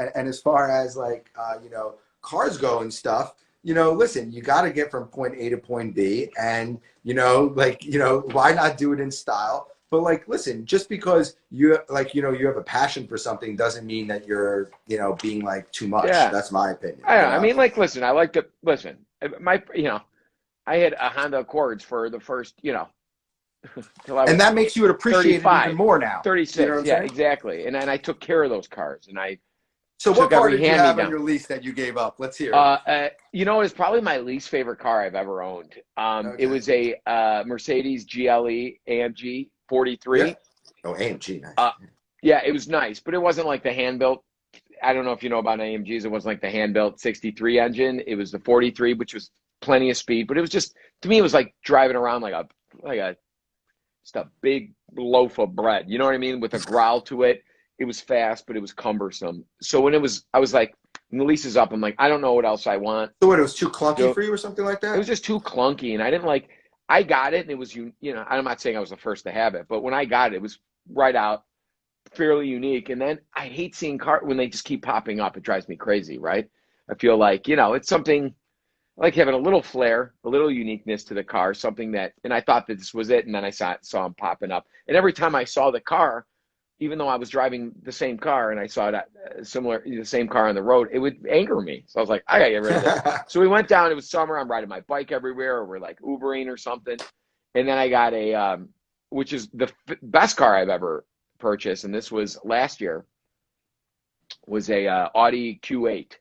like you know, cars go and stuff, you know, listen, you got to get from point A to point B, and you know, like, you know, why not do it in style? But like, listen, just because you like, you know, you have a passion for something doesn't mean that you're, you know, being like too much. Yeah. That's my opinion. I mean, like, listen, I like to listen. You know, I had a Honda Accords for the first, you know, till I was, and that makes you appreciate it even more now. 36, you know yeah, exactly. And I took care of those cars, and I So what took car every did you have on hand-me-down. your lease that you gave up? Let's hear it. You know, it's probably my least favorite car I've ever owned. It was a Mercedes Gle AMG 43. Yeah. Oh, AMG, nice. Yeah, it was nice, but it wasn't like the hand-built. I don't know if you know about AMGs. It wasn't like the hand-built 63 engine. It was the 43, which was plenty of speed, but it was just, to me, it was like driving around like a just a big loaf of bread. You know what I mean? With a growl to it. It was fast, but it was cumbersome. So when I was like, when the lease is up, I'm like, I don't know what else I want. So what, it was too clunky for you or something like that? It was just too clunky, and I didn't like. I got it, and it was I'm not saying I was the first to have it, but when I got it, it was right out, fairly unique. And then I hate seeing cars when they just keep popping up. It drives me crazy, right? I feel like it's something. I like having a little flair, a little uniqueness to the car, something that. And I thought that this was it, and then I saw them popping up, and every time I saw the car, even though I was driving the same car and I saw that the same car on the road, it would anger me. So I was like, I gotta get rid of this. So we went down. It was summer. I'm riding my bike everywhere, or we're like Ubering or something. And then I got which is the best car I've ever purchased, and this was last year, was a Audi Q8.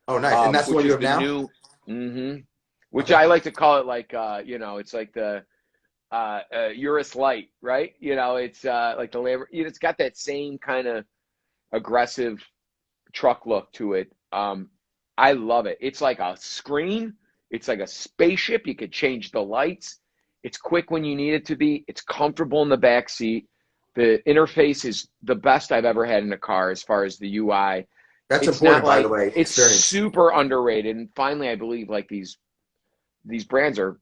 Oh, nice. And that's what you have now? Which I like to call it like, it's like the Urus Light, right? It's like the Lamborghini. It's got that same kind of aggressive truck look to it. I love it. It's like a screen. It's like a spaceship. You could change the lights. It's quick when you need it to be. It's comfortable in the back seat. The interface is the best I've ever had in a car as far as the UI. That's important, by the way. It's super underrated. And finally, I believe like these brands are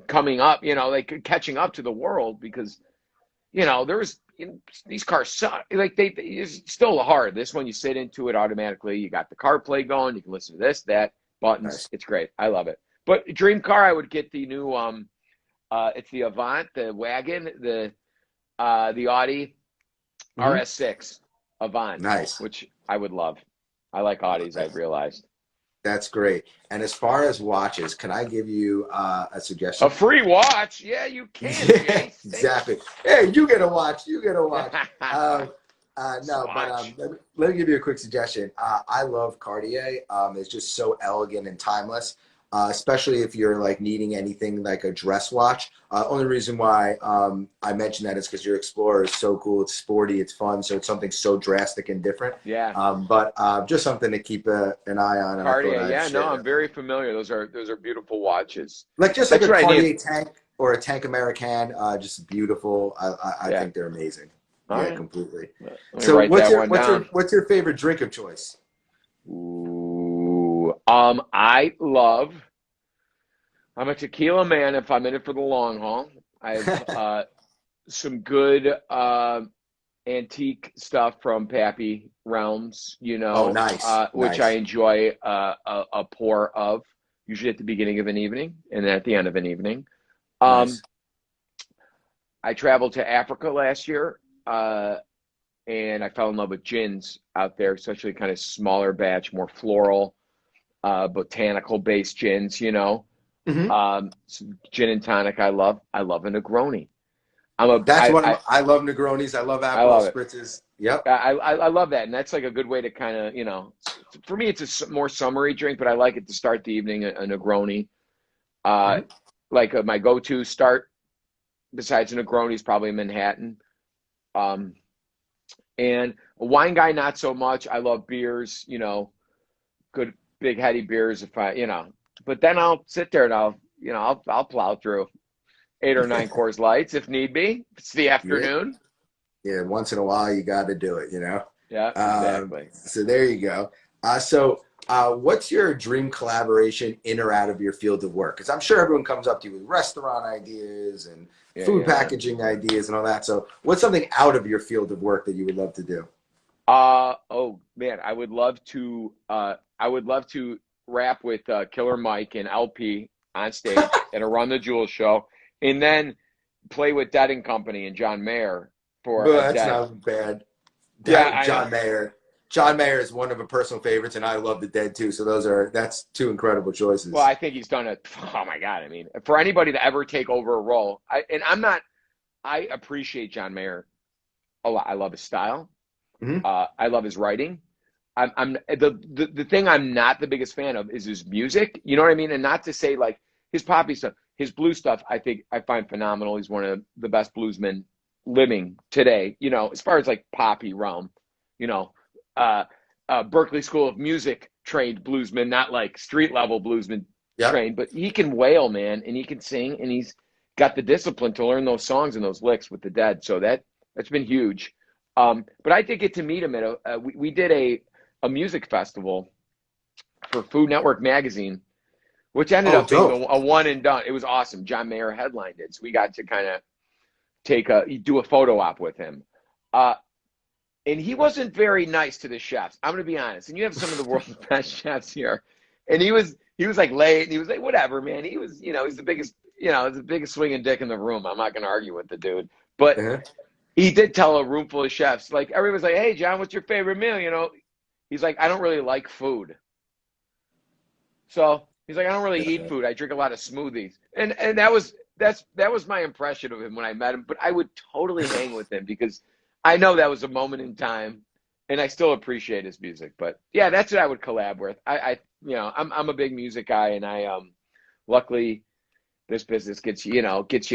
coming up, like catching up to the world, because these cars suck. Like it's still hard. This one, you sit into it automatically. You got the CarPlay going. You can listen to this, that, buttons. Nice. It's great. I love it. But dream car, I would get the new it's the Avant, the wagon, the Audi RS6 Avant. Nice. Which I would love. I like Audis, I've realized. That's great. And as far as watches, can I give you a suggestion? A free watch? Yeah, you can. Jace. Exactly. Hey, you get a watch. You get a watch. Let me give you a quick suggestion. I love Cartier. It's just so elegant and timeless, especially if you're like needing anything like a dress watch. Only reason why I mention that is because your Explorer is so cool. It's sporty. It's fun. So it's something so drastic and different. Yeah. But just something to keep an eye on. Cartier. Yeah. No, I'm very familiar. Those are beautiful watches. Like a Cartier tank or a Tank American. Just beautiful. I think they're amazing. Right. Completely. So what's your favorite drink of choice? Ooh, I'm a tequila man if I'm in it for the long haul. I have some good antique stuff from Pappy Realms, Oh, nice. Which I enjoy a pour of, usually at the beginning of an evening and then at the end of an evening. Nice. I traveled to Africa last year. And I fell in love with gins out there, especially kind of smaller batch, more floral, botanical based gins, some gin and tonic. I love a Negroni. I love Negronis. I love Aperol spritzes. Yep. I love that. And that's like a good way to kind of, for me, it's a more summery drink, but I like it to start the evening, a Negroni. Like my go-to start besides a Negroni is probably a Manhattan. And a wine guy, not so much. I love beers, good big heady beers if but then I'll sit there and I'll plow through 8 or 9 Coors Lights if need be. It's the afternoon. Yeah, once in a while you got to do it, Yeah, exactly. So there you go. What's your dream collaboration in or out of your field of work? Because I'm sure everyone comes up to you with restaurant ideas and food packaging ideas and all that. So what's something out of your field of work that you would love to do? Oh man, I would love to rap with Killer Mike and LP on stage at a Run the Jewels show, and then play with Dead and Company and John Mayer for that's not bad. John Mayer. John Mayer is one of my personal favorites, and I love the Dead too. So that's 2 incredible choices. Well, I think he's done it. Oh my God! I mean, for anybody to ever take over a role, I appreciate John Mayer a lot. I love his style. I love his writing. the thing I'm not the biggest fan of is his music. You know what I mean? And not to say like his poppy stuff, his blues stuff, I find phenomenal. He's one of the best bluesmen living today, you know, as far as like poppy realm, you know, Berkeley School of Music trained bluesman, not like street level bluesman trained, but he can wail, man, and he can sing, and he's got the discipline to learn those songs and those licks with the Dead. So that's been huge. But I did get to meet him at we did a music festival for Food Network magazine, which ended up being a one and done. It was awesome. John Mayer headlined it, so we got to kind of do a photo op with him. And he wasn't very nice to the chefs. I'm going to be honest. And you have some of the world's best chefs here. And he was like late, and he was like, whatever, man. He was, you know, he's the biggest swinging dick in the room. I'm not going to argue with the dude. But he did tell a room full of chefs, like, everyone's like, hey, John, what's your favorite meal? You know, he's like, I don't really like food. So he's like, I don't really eat food. I drink a lot of smoothies. And that was my impression of him when I met him. But I would totally hang with him because I know that was a moment in time, and I still appreciate his music. But yeah, that's what I would collab with. I'm a big music guy, and I luckily this business gets you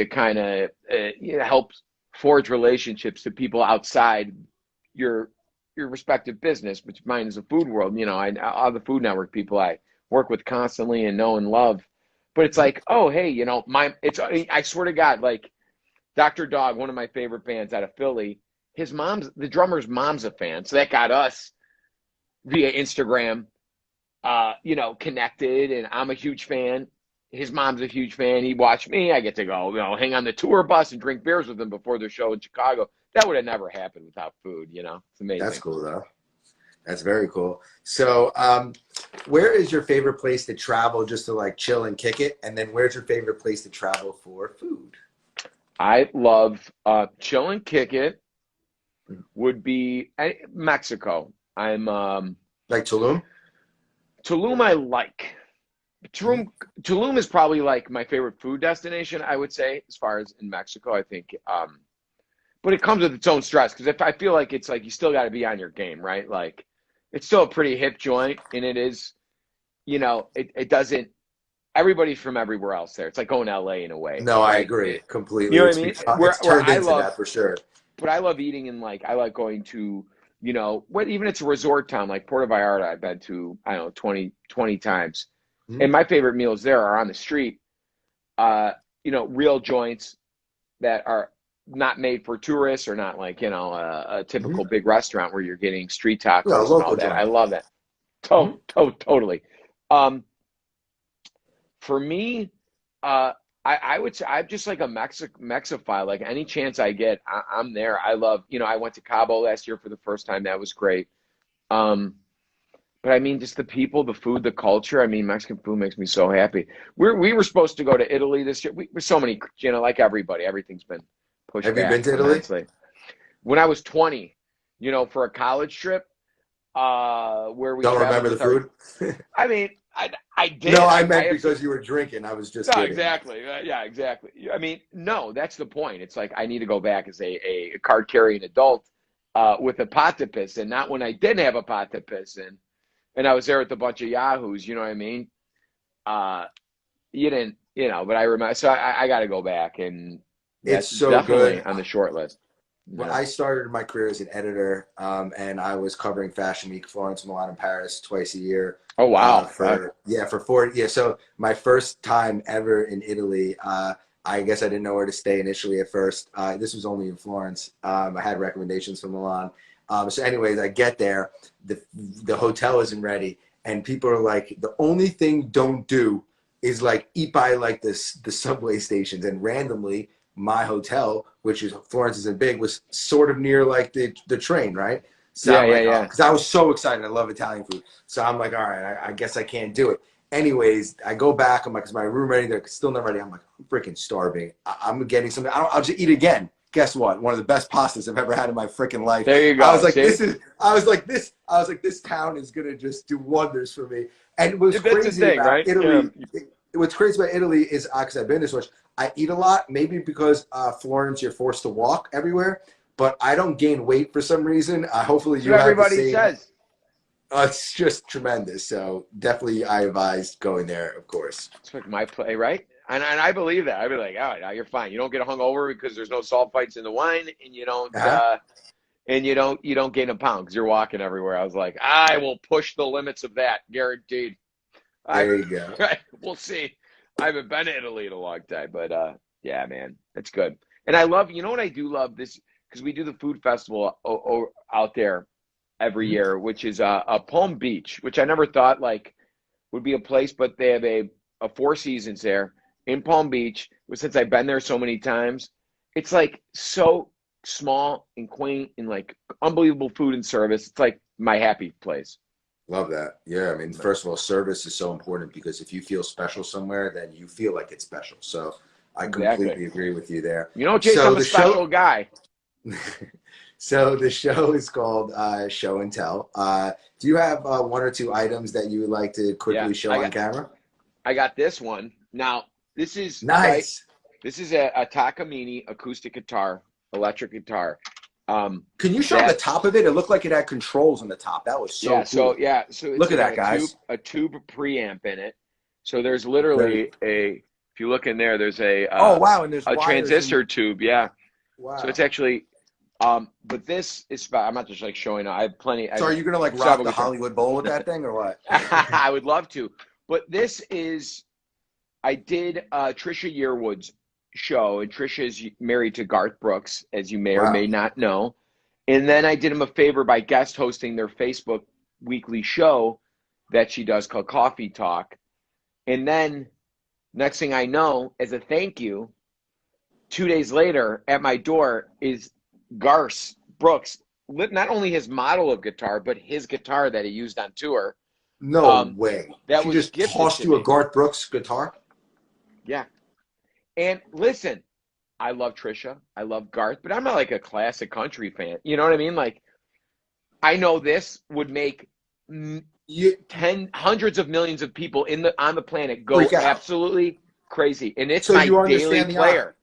kind of helps forge relationships to people outside your respective business, which mine is a food world. You know, all the Food Network people I work with constantly and know and love. But it's like, oh, hey, you know, I swear to God, like Dr. Dog, one of my favorite bands out of Philly, the drummer's mom's a fan. So that got us via Instagram, connected, and I'm a huge fan. His mom's a huge fan. He watched me. I get to go, hang on the tour bus and drink beers with him before their show in Chicago. That would have never happened without food, you know? It's amazing. That's cool, though. That's very cool. So where is your favorite place to travel just to, like, chill and kick it? And then where's your favorite place to travel for food? I love chill and kick it would be Mexico. I'm like Tulum? Tulum I like. Tulum is probably like my favorite food destination, I would say, as far as in Mexico, I think. But it comes with its own stress because if I feel like it's like you still got to be on your game, right? Like it's still a pretty hip joint, and it is, it doesn't. Everybody's from everywhere else there. It's like going to LA in a way. No, right? I agree completely. You know what I mean? It's turned into that for sure. But I love eating in I like going to, even it's a resort town like Puerto Vallarta. I've been to, I don't know, 20 times. Mm-hmm. And my favorite meals there are on the street, real joints that are not made for tourists or not like, a typical big restaurant where you're getting street tacos and all that. I love that. Totally. For me, I would say I'm just like a Mexophile. Like any chance I get, I'm there. I love, I went to Cabo last year for the first time. That was great. But I mean, just the people, the food, the culture. I mean, Mexican food makes me so happy. We were supposed to go to Italy this year. We're so many, like everybody, everything's been pushed back. Have you been to Italy? Immensely. When I was 20, for a college trip, where we don't remember the food. I mean, I did. No, I meant because you were drinking. I was just kidding. Exactly. Yeah, exactly. I mean, no, that's the point. It's like I need to go back as a card-carrying adult with a pot to piss in, not when I didn't have a pot to piss in. And I was there with a bunch of yahoos, you know what I mean? You didn't, but I remember. So I got to go back, and it's so definitely good on the short list. When I started my career as an editor, and I was covering Fashion Week, Florence, Milan, and Paris twice a year. Oh wow! For 4 years. So my first time ever in Italy, I guess I didn't know where to stay initially at first. This was only in Florence. I had recommendations from Milan. So anyways, I get there, the hotel isn't ready, and people are like, the only thing don't do is like eat by like the subway stations, and randomly my hotel, which is Florence isn't big, was sort of near like the train, right? So yeah. Because I was so excited. I love Italian food. So I'm like, all right, I guess I can't do it. Anyways, I go back. I'm like, is my room ready? They're still not ready. I'm like, I'm freaking starving. I'm getting something. I'll just eat again. Guess what? One of the best pastas I've ever had in my freaking life. There you go. I was like, this town is gonna just do wonders for me. And what's crazy about Italy? Yeah. What's crazy about Italy is because I've been there so much. I eat a lot, maybe because Florence, you're forced to walk everywhere, but I don't gain weight for some reason. Hopefully you have everybody says. It's just tremendous. So definitely I advise going there, of course. It's like my play, right? And I believe that. I'd be like, all right, you're fine. You don't get hungover because there's no sulfites in the wine, and you don't you don't gain a pound because you're walking everywhere. I was like, I will push the limits of that, guaranteed. There you go. We'll see. I haven't been to Italy in a long time, but yeah, man, it's good. And I love, you know what I do love this, because we do the food festival out there every year, which is a Palm Beach, which I never thought like would be a place, but they have a Four Seasons there in Palm Beach. Since I've been there so many times, it's like so small and quaint and like unbelievable food and service. It's like my happy place. Love that. Yeah, I mean, first of all, service is so important because if you feel special somewhere, then you feel like it's special. So I completely agree with you there. You know, Jace, I'm a special guy. So the show is called Show and Tell. Do you have one or two items that you would like to quickly show on camera? I got this one. Now, this is nice. This is a Takamine acoustic guitar, electric guitar. Can you show the top of it? It looked like it had controls on the top. That was so cool. So it's look at that, guys. A tube preamp in it. So there's literally if you look in there, there's a and there's a transistor tube. Yeah. Wow. So it's actually, but this is I'm not just like showing. I have plenty. So are you gonna like rock the Hollywood Bowl with that thing or what? I would love to, but this is. I did Trisha Yearwood's show, and Trisha is married to Garth Brooks, as you may or may not know. And then I did him a favor by guest hosting their Facebook weekly show that she does called Coffee Talk. And then next thing I know, as a thank you, 2 days later at my door is Garth Brooks, not only his model of guitar, but his guitar that he used on tour. No way. That she was just tossed you a Garth Brooks guitar? Yeah. And listen, I love Trisha. I love Garth, but I'm not like a classic country fan. You know what I mean? Like, I know this would make hundreds of millions of people on the planet go absolutely crazy. And it's my daily player.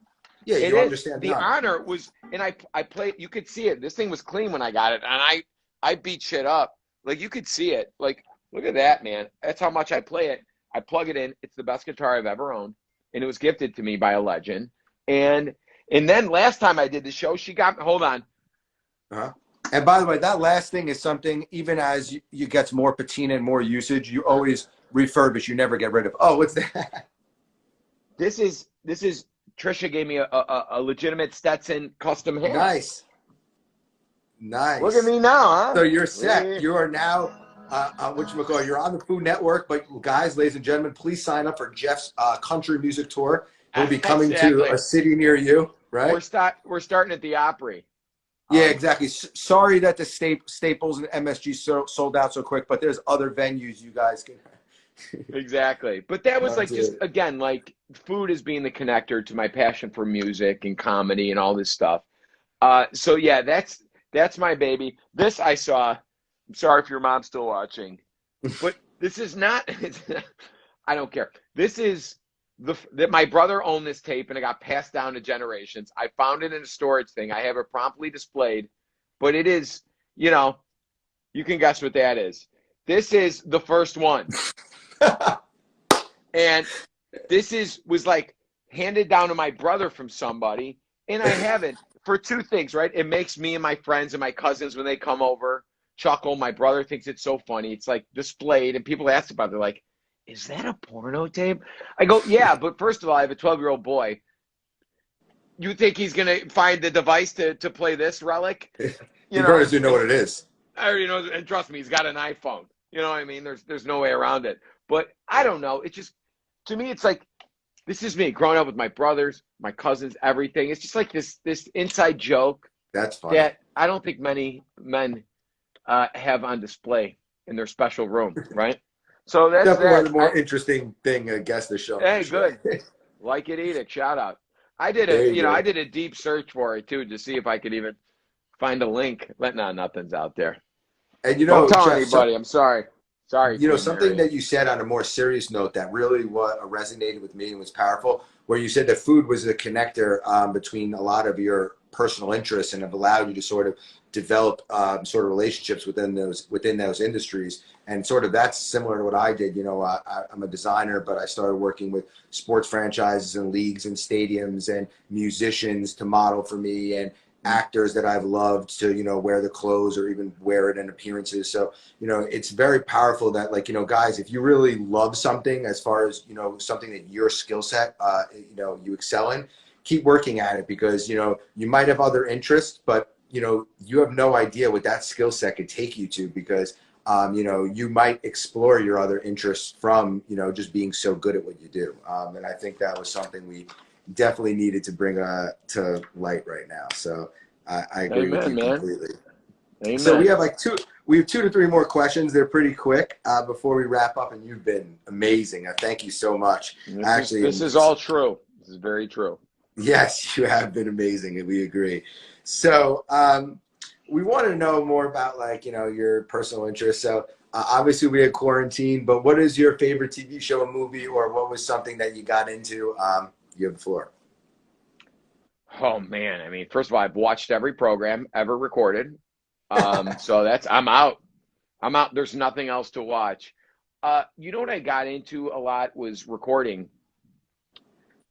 Yeah, you understand the honor was, and I played. You could see it. This thing was clean when I got it, and I beat shit up. Like, you could see it. Like, look at that, man. That's how much I play it. I plug it in. It's the best guitar I've ever owned. And it was gifted to me by a legend. And then last time I did the show, she got, hold on. And by the way, that last thing is something, even as you get more patina and more usage, you always refurbish. You never get rid of. Oh, what's that? This is Trisha gave me a legitimate Stetson custom hair. Nice. Look at me now, huh? So you're set. Yeah. You are now you're on the Food Network, but guys, ladies and gentlemen, please sign up for Jeff's country music tour. He'll be coming to a city near you, right? We're starting at the Opry. Yeah, exactly. Sorry that the Staples and MSG sold out so quick, but there's other venues you guys can. Exactly. But that was like just, again, like food is being the connector to my passion for music and comedy and all this stuff. So yeah, that's my baby. This I saw. I'm sorry if your mom's still watching, but this is not, I don't care. This is that my brother owned this tape and it got passed down to generations. I found it in a storage thing. I have it promptly displayed, but it is, you can guess what that is. This is the first one. And this was like handed down to my brother from somebody. And I have it for two things, right? It makes me and my friends and my cousins, when they come over, chuckle. My brother thinks it's so funny. It's like displayed, and people ask about it. They're like, is that a porno tape? I go, yeah, but first of all, I have a 12-year-old boy. You think he's going to find the device to play this relic? Your brothers do know what it is. I already know, and trust me, he's got an iPhone. You know what I mean? There's no way around it. But I don't know. It just, to me, it's like, this is me growing up with my brothers, my cousins, everything. It's just like this inside joke. That's funny. That I don't think many men have on display in their special room, right? So that's definitely the more interesting thing, I guess, the show. Hey, good. Like it, eat it. Shout out. I did I did a deep search for it too to see if I could even find a link. But no, nothing's out there. And don't tell anybody. I'm sorry. Sorry, You know, Queen something Mary. that you said on a more serious note that really resonated with me and was powerful, where you said that food was the connector between a lot of your personal interests and have allowed you to sort of develop sort of relationships within those industries. And sort of that's similar to what I did. You know, I'm a designer, but I started working with sports franchises and leagues and stadiums and musicians to model for me, and actors that I've loved to, you know, wear the clothes or even wear it in appearances. So, you know, it's very powerful that, like, you know, guys, if you really love something, as far as, you know, something that your skill set, you know, you excel in, keep working at it, because, you know, you might have other interests, but, you know, you have no idea what that skill set could take you to, because, you know, you might explore your other interests from, you know, just being so good at what you do. And I think that was something we definitely needed to bring to light right now. So I agree with Amen, you man. completely. Amen. So we have like we have 2 to 3 more questions. They're pretty quick before we wrap up, and you've been amazing. Thank you so much. This is all true. This is very true. Yes, you have been amazing, and we agree. So we want to know more about, like, you know, your personal interests. So obviously we had quarantine, but what is your favorite TV show or movie, or what was something that you got into? You have the floor. Oh man, I mean, first of all, I've watched every program ever recorded. So I'm out. I'm out. There's nothing else to watch. You know what I got into a lot was recording.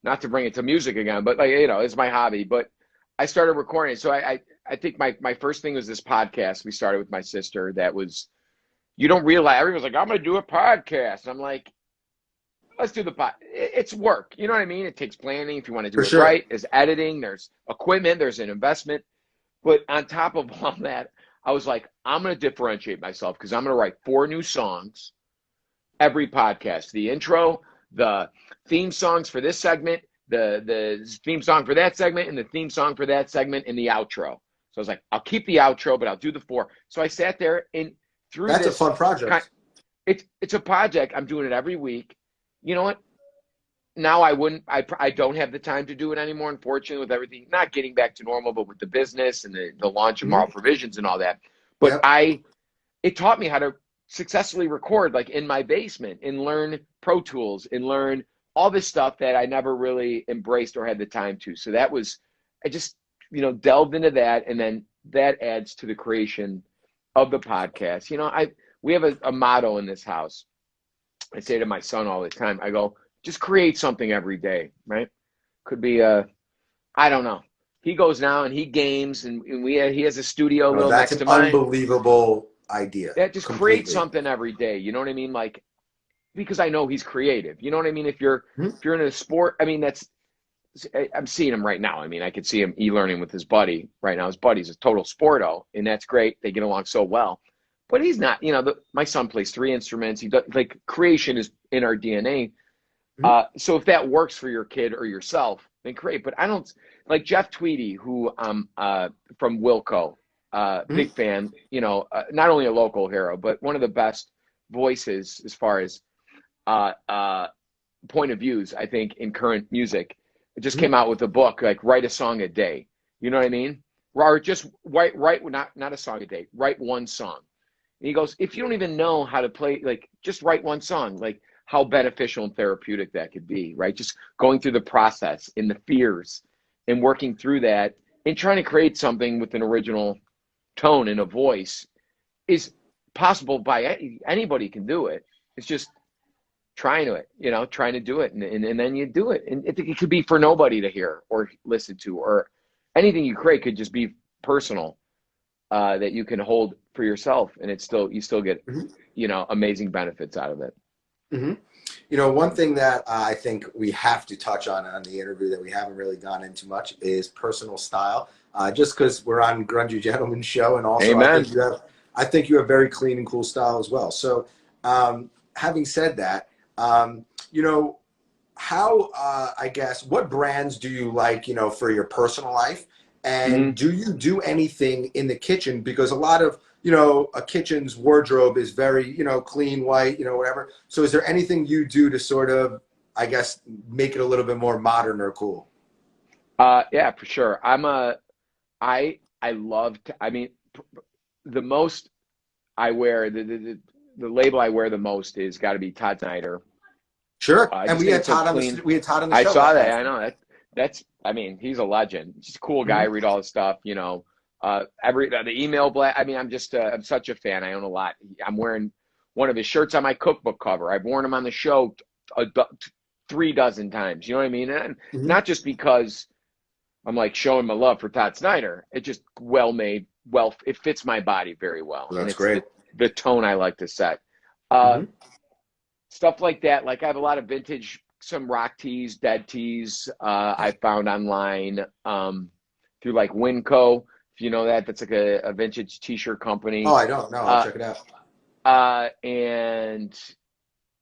Not to bring it to music again, but, like, you know, it's my hobby. But I started recording. So I think my first thing was this podcast we started with my sister. That was, you don't realize, everyone's like, I'm gonna do a podcast. And I'm like, let's do the pod. It's work. You know what I mean? It takes planning. If you want to do For it sure. right, there's editing, there's equipment, there's an investment. But on top of all that, I was like, I'm going to differentiate myself, because I'm going to write 4 new songs every podcast. The intro, the theme songs for this segment, the theme song for that segment, and the theme song for that segment, and the outro. So I was like, I'll keep the outro, but I'll do the 4. So I sat there, and through That's this, a fun project. It's a project. I'm doing it every week. You know what? Now I don't have the time to do it anymore, unfortunately, with everything not getting back to normal, but with the business and the launch of Mauro Provisions and all that. But Yep. it taught me how to successfully record, like, in my basement, and learn Pro Tools and learn all this stuff that I never really embraced or had the time to. So I just, you know, delved into that, and then that adds to the creation of the podcast. You know, we have a motto in this house. I say to my son all the time, I go, just create something every day, right? Could be I don't know. He goes now and he games, and he has a studio No, little that's next an to mine. unbelievable idea. That just create Completely. something every day. You know what I mean? Like, because I know he's creative. You know what I mean? If you're in a sport, I mean, I'm seeing him right now. I mean, I could see him e-learning with his buddy right now. His buddy's a total sporto, and that's great. They get along so well. But he's not, you know, my son plays 3 instruments. He does, like, creation is in our DNA. So if that works for your kid or yourself, then great. But I don't, like Jeff Tweedy, who from Wilco, big fan, you know, not only a local hero, but one of the best voices as far as point of views, I think, in current music. It just came out with a book, like, write a song a day. You know what I mean? Or just write not a song a day, write 1 song. And he goes, if you don't even know how to play, like, just write 1 song, like, how beneficial and therapeutic that could be, right? Just going through the process and the fears and working through that and trying to create something with an original tone and a voice is possible by anybody can do it. It's just trying to do it. And then you do it. And it could be for nobody to hear or listen to, or anything you create could just be personal, that you can hold for yourself. And you still get, you know, amazing benefits out of it. You know, one thing that I think we have to touch on the interview that we haven't really gone into much is personal style. Just because we're on Grungy Gentleman's show, and also Amen. I think you have very clean and cool style as well. So, having said that, you know, how I guess what brands do you like, you know, for your personal life, and do you do anything in the kitchen? Because a lot of, you know, a kitchen's wardrobe is very, you know, clean, white, you know, whatever. So is there anything you do to sort of, I guess, make it a little bit more modern or cool? Yeah, for sure. I love to, I mean, the most I wear, label I wear the most is got to be Todd Snyder. Sure. And we had Todd on the I show. saw that. I know that's. I mean, he's a legend. He's a cool guy. Read all his stuff. You know, the email blast. I mean, I'm such a fan. I own a lot. I'm wearing one of his shirts on my cookbook cover. I've worn him on the show 3 dozen times. You know what I mean? And not just because I'm like showing my love for Todd Snyder. It just well made. Well, it fits my body very well. That's great. The tone I like to set. Stuff like that. Like I have a lot of vintage, some rock tees, dead tees I found online through like Winco. If you know that, that's like a vintage t-shirt company. Oh, I don't know. I'll check it out. And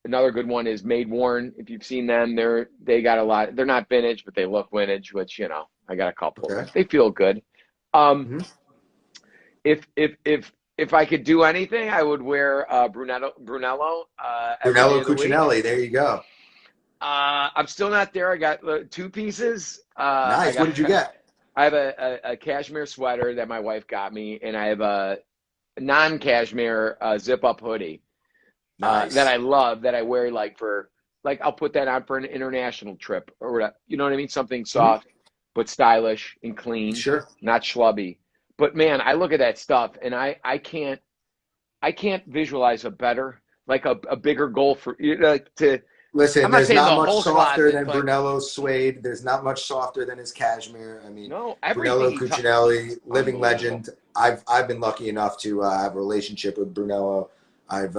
another good one is Made Worn. If you've seen them, they got a lot. They're not vintage, but they look vintage, which, you know, I got a couple. Okay. They feel good. If I could do anything, I would wear Brunello. Brunello Cucinelli. There you go. I'm still not there. I got 2 pieces. Nice. What did you get? I have a cashmere sweater that my wife got me, and I have a non-cashmere zip-up hoodie that I love, that I wear I'll put that on for an international trip or whatever. You know what I mean? Something soft, but stylish and clean. Sure. Not schlubby. But man, I look at that stuff and I can't visualize a better, like a bigger goal for to. Listen, there's not much softer than Brunello's suede. There's not much softer than his cashmere. I mean, Brunello Cucinelli, living legend. I've been lucky enough to have a relationship with Brunello. I've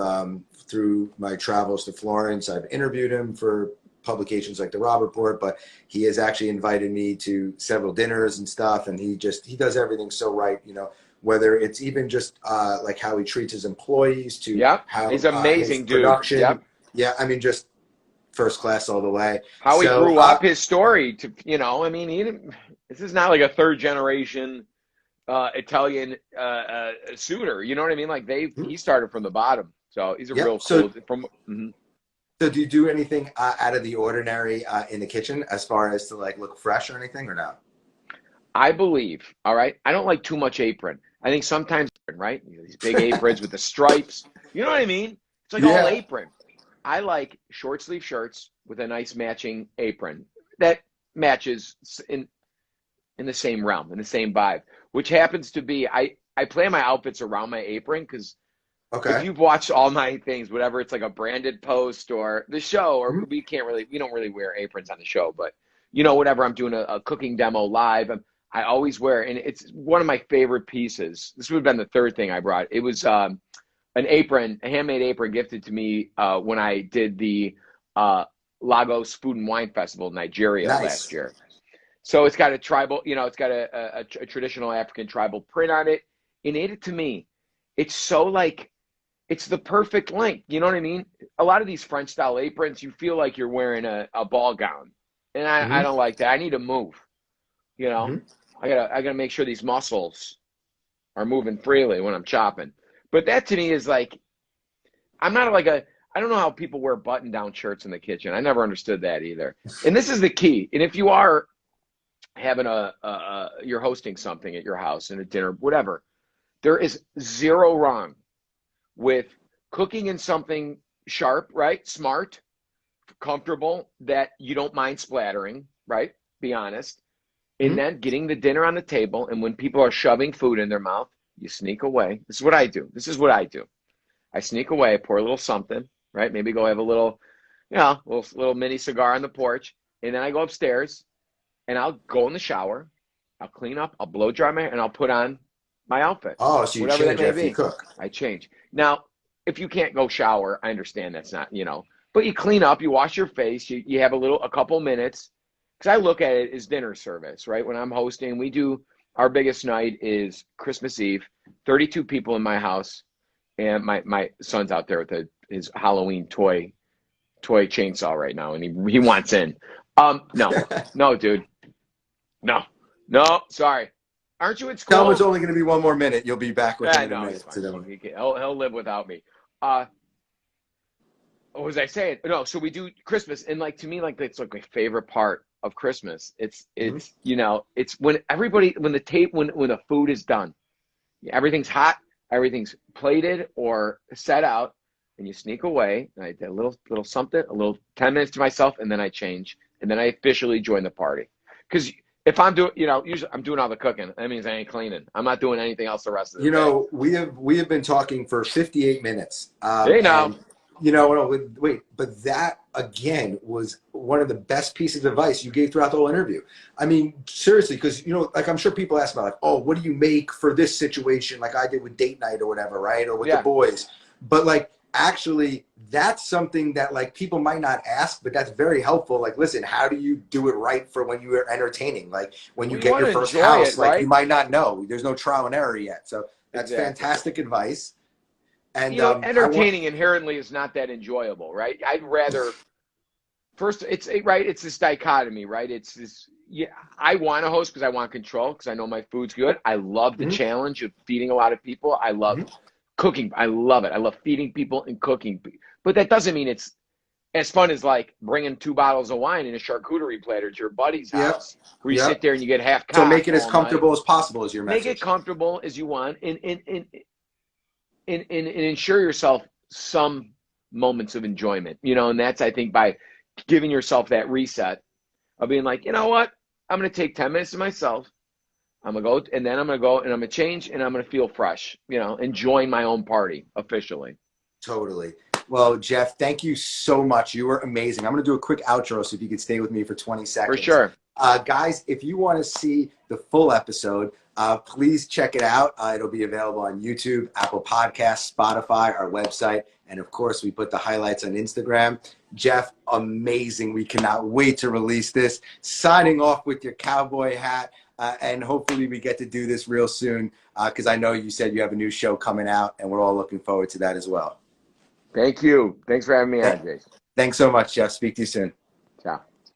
through my travels to Florence, I've interviewed him for publications like the Robb Report, but he has actually invited me to several dinners and stuff, and he does everything so right, you know, whether it's even just like how he treats his employees to how he's amazing, his dude. Production. Yeah, I mean, just first class all the way. How he grew up, his story to, you know, I mean, this is not like a 3rd generation Italian suitor, you know what I mean? Like he started from the bottom, so he's a real cool So do you do anything out of the ordinary in the kitchen as far as to like look fresh or anything, or not? I believe, all right, I don't like too much apron. I think sometimes, right, these big aprons with the stripes, you know what I mean? It's like all apron. I like short sleeve shirts with a nice matching apron that matches in the same realm, in the same vibe, which happens to be, I plan my outfits around my apron because if you've watched all my things, whatever, it's like a branded post or the show, or we don't really wear aprons on the show, but you know, whatever, I'm doing a cooking demo live, I always wear, and it's one of my favorite pieces. This would have been the 3rd thing I brought. It was an apron, a handmade apron gifted to me when I did the Lagos Food and Wine Festival in Nigeria last year. So it's got a tribal, you know, it's got a traditional African tribal print on it. And to me, it's so like, it's the perfect length. You know what I mean? A lot of these French style aprons, you feel like you're wearing a ball gown. And I don't like that. I need to move. You know, I gotta make sure these muscles are moving freely when I'm chopping. But that to me is like, I'm not like I don't know how people wear button down shirts in the kitchen. I never understood that either. And this is the key. And if you are having you're hosting something at your house and a dinner, whatever, there is zero wrong with cooking in something sharp, right? Smart, comfortable, that you don't mind splattering, right? Be honest. And then getting the dinner on the table, and when people are shoving food in their mouth, you sneak away. This is what I do. I sneak away, I pour a little something, right? Maybe go have a little, you know, little mini cigar on the porch, and then I go upstairs, and I'll go in the shower, I'll clean up, I'll blow dry my hair, and I'll put on my outfit. Oh, so you change after you cook. I change. Now, if you can't go shower, I understand that's not, you know, but you clean up, you wash your face, you have a couple minutes, because I look at it as dinner service, right? When I'm hosting, our biggest night is Christmas Eve, 32 people in my house, and my son's out there with his Halloween toy chainsaw right now, and he wants in. No, dude. No, sorry. Aren't you at school? Tell him it's only going to be 1 more minute. You'll be back with him in a minute. He'll live without me. What was I saying? No, so we do Christmas, and like to me, like it's like my favorite part of Christmas. It's you know, it's when the food is done, everything's hot, everything's plated or set out, and you sneak away. And I did a little something, a little 10 minutes to myself, and then I change, and then I officially join the party. Because if I'm doing, usually I'm doing all the cooking. That means I ain't cleaning. I'm not doing anything else the rest of the day. We have been talking for 58 minutes. Hey, now. Wait, but that again was one of the best pieces of advice you gave throughout the whole interview. I mean, seriously, because like I'm sure people ask about like, oh, what do you make for this situation, like I did with date night or whatever, right? Or with the boys. But like actually, that's something that like people might not ask, but that's very helpful. Like, listen, how do you do it right for when you are entertaining? Like when you get your first house, like you might not know. There's no trial and error yet. So that's fantastic advice. And entertaining inherently is not that enjoyable, right? I'd rather first it's this dichotomy, right? It's this I want to host because I want control, because I know my food's good. I love the challenge of feeding a lot of people. I love cooking. I love it. I love feeding people and cooking. But that doesn't mean it's as fun as like bringing 2 bottles of wine and a charcuterie platter to your buddy's house, where you sit there and you get half cocked. So make it as comfortable as possible as your message. Make it comfortable as you want, and ensure yourself some moments of enjoyment, and that's, I think, by giving yourself that reset of being like, you know what, I'm going to take 10 minutes to myself. I'm going to go, and then I'm going to go and I'm going to change, and I'm going to feel fresh, and join my own party officially. Totally. Well, Jeff, thank you so much. You were amazing. I'm going to do a quick outro, so if you could stay with me for 20 seconds. For sure. Guys, if you want to see the full episode, please check it out. It'll be available on YouTube, Apple Podcasts, Spotify, our website, and of course, we put the highlights on Instagram. Jeff, amazing. We cannot wait to release this. Signing off with your cowboy hat, and hopefully we get to do this real soon, because I know you said you have a new show coming out, and we're all looking forward to that as well. Thank you. Thanks for having me on, Jace. Thanks so much, Jeff. Speak to you soon. Ciao.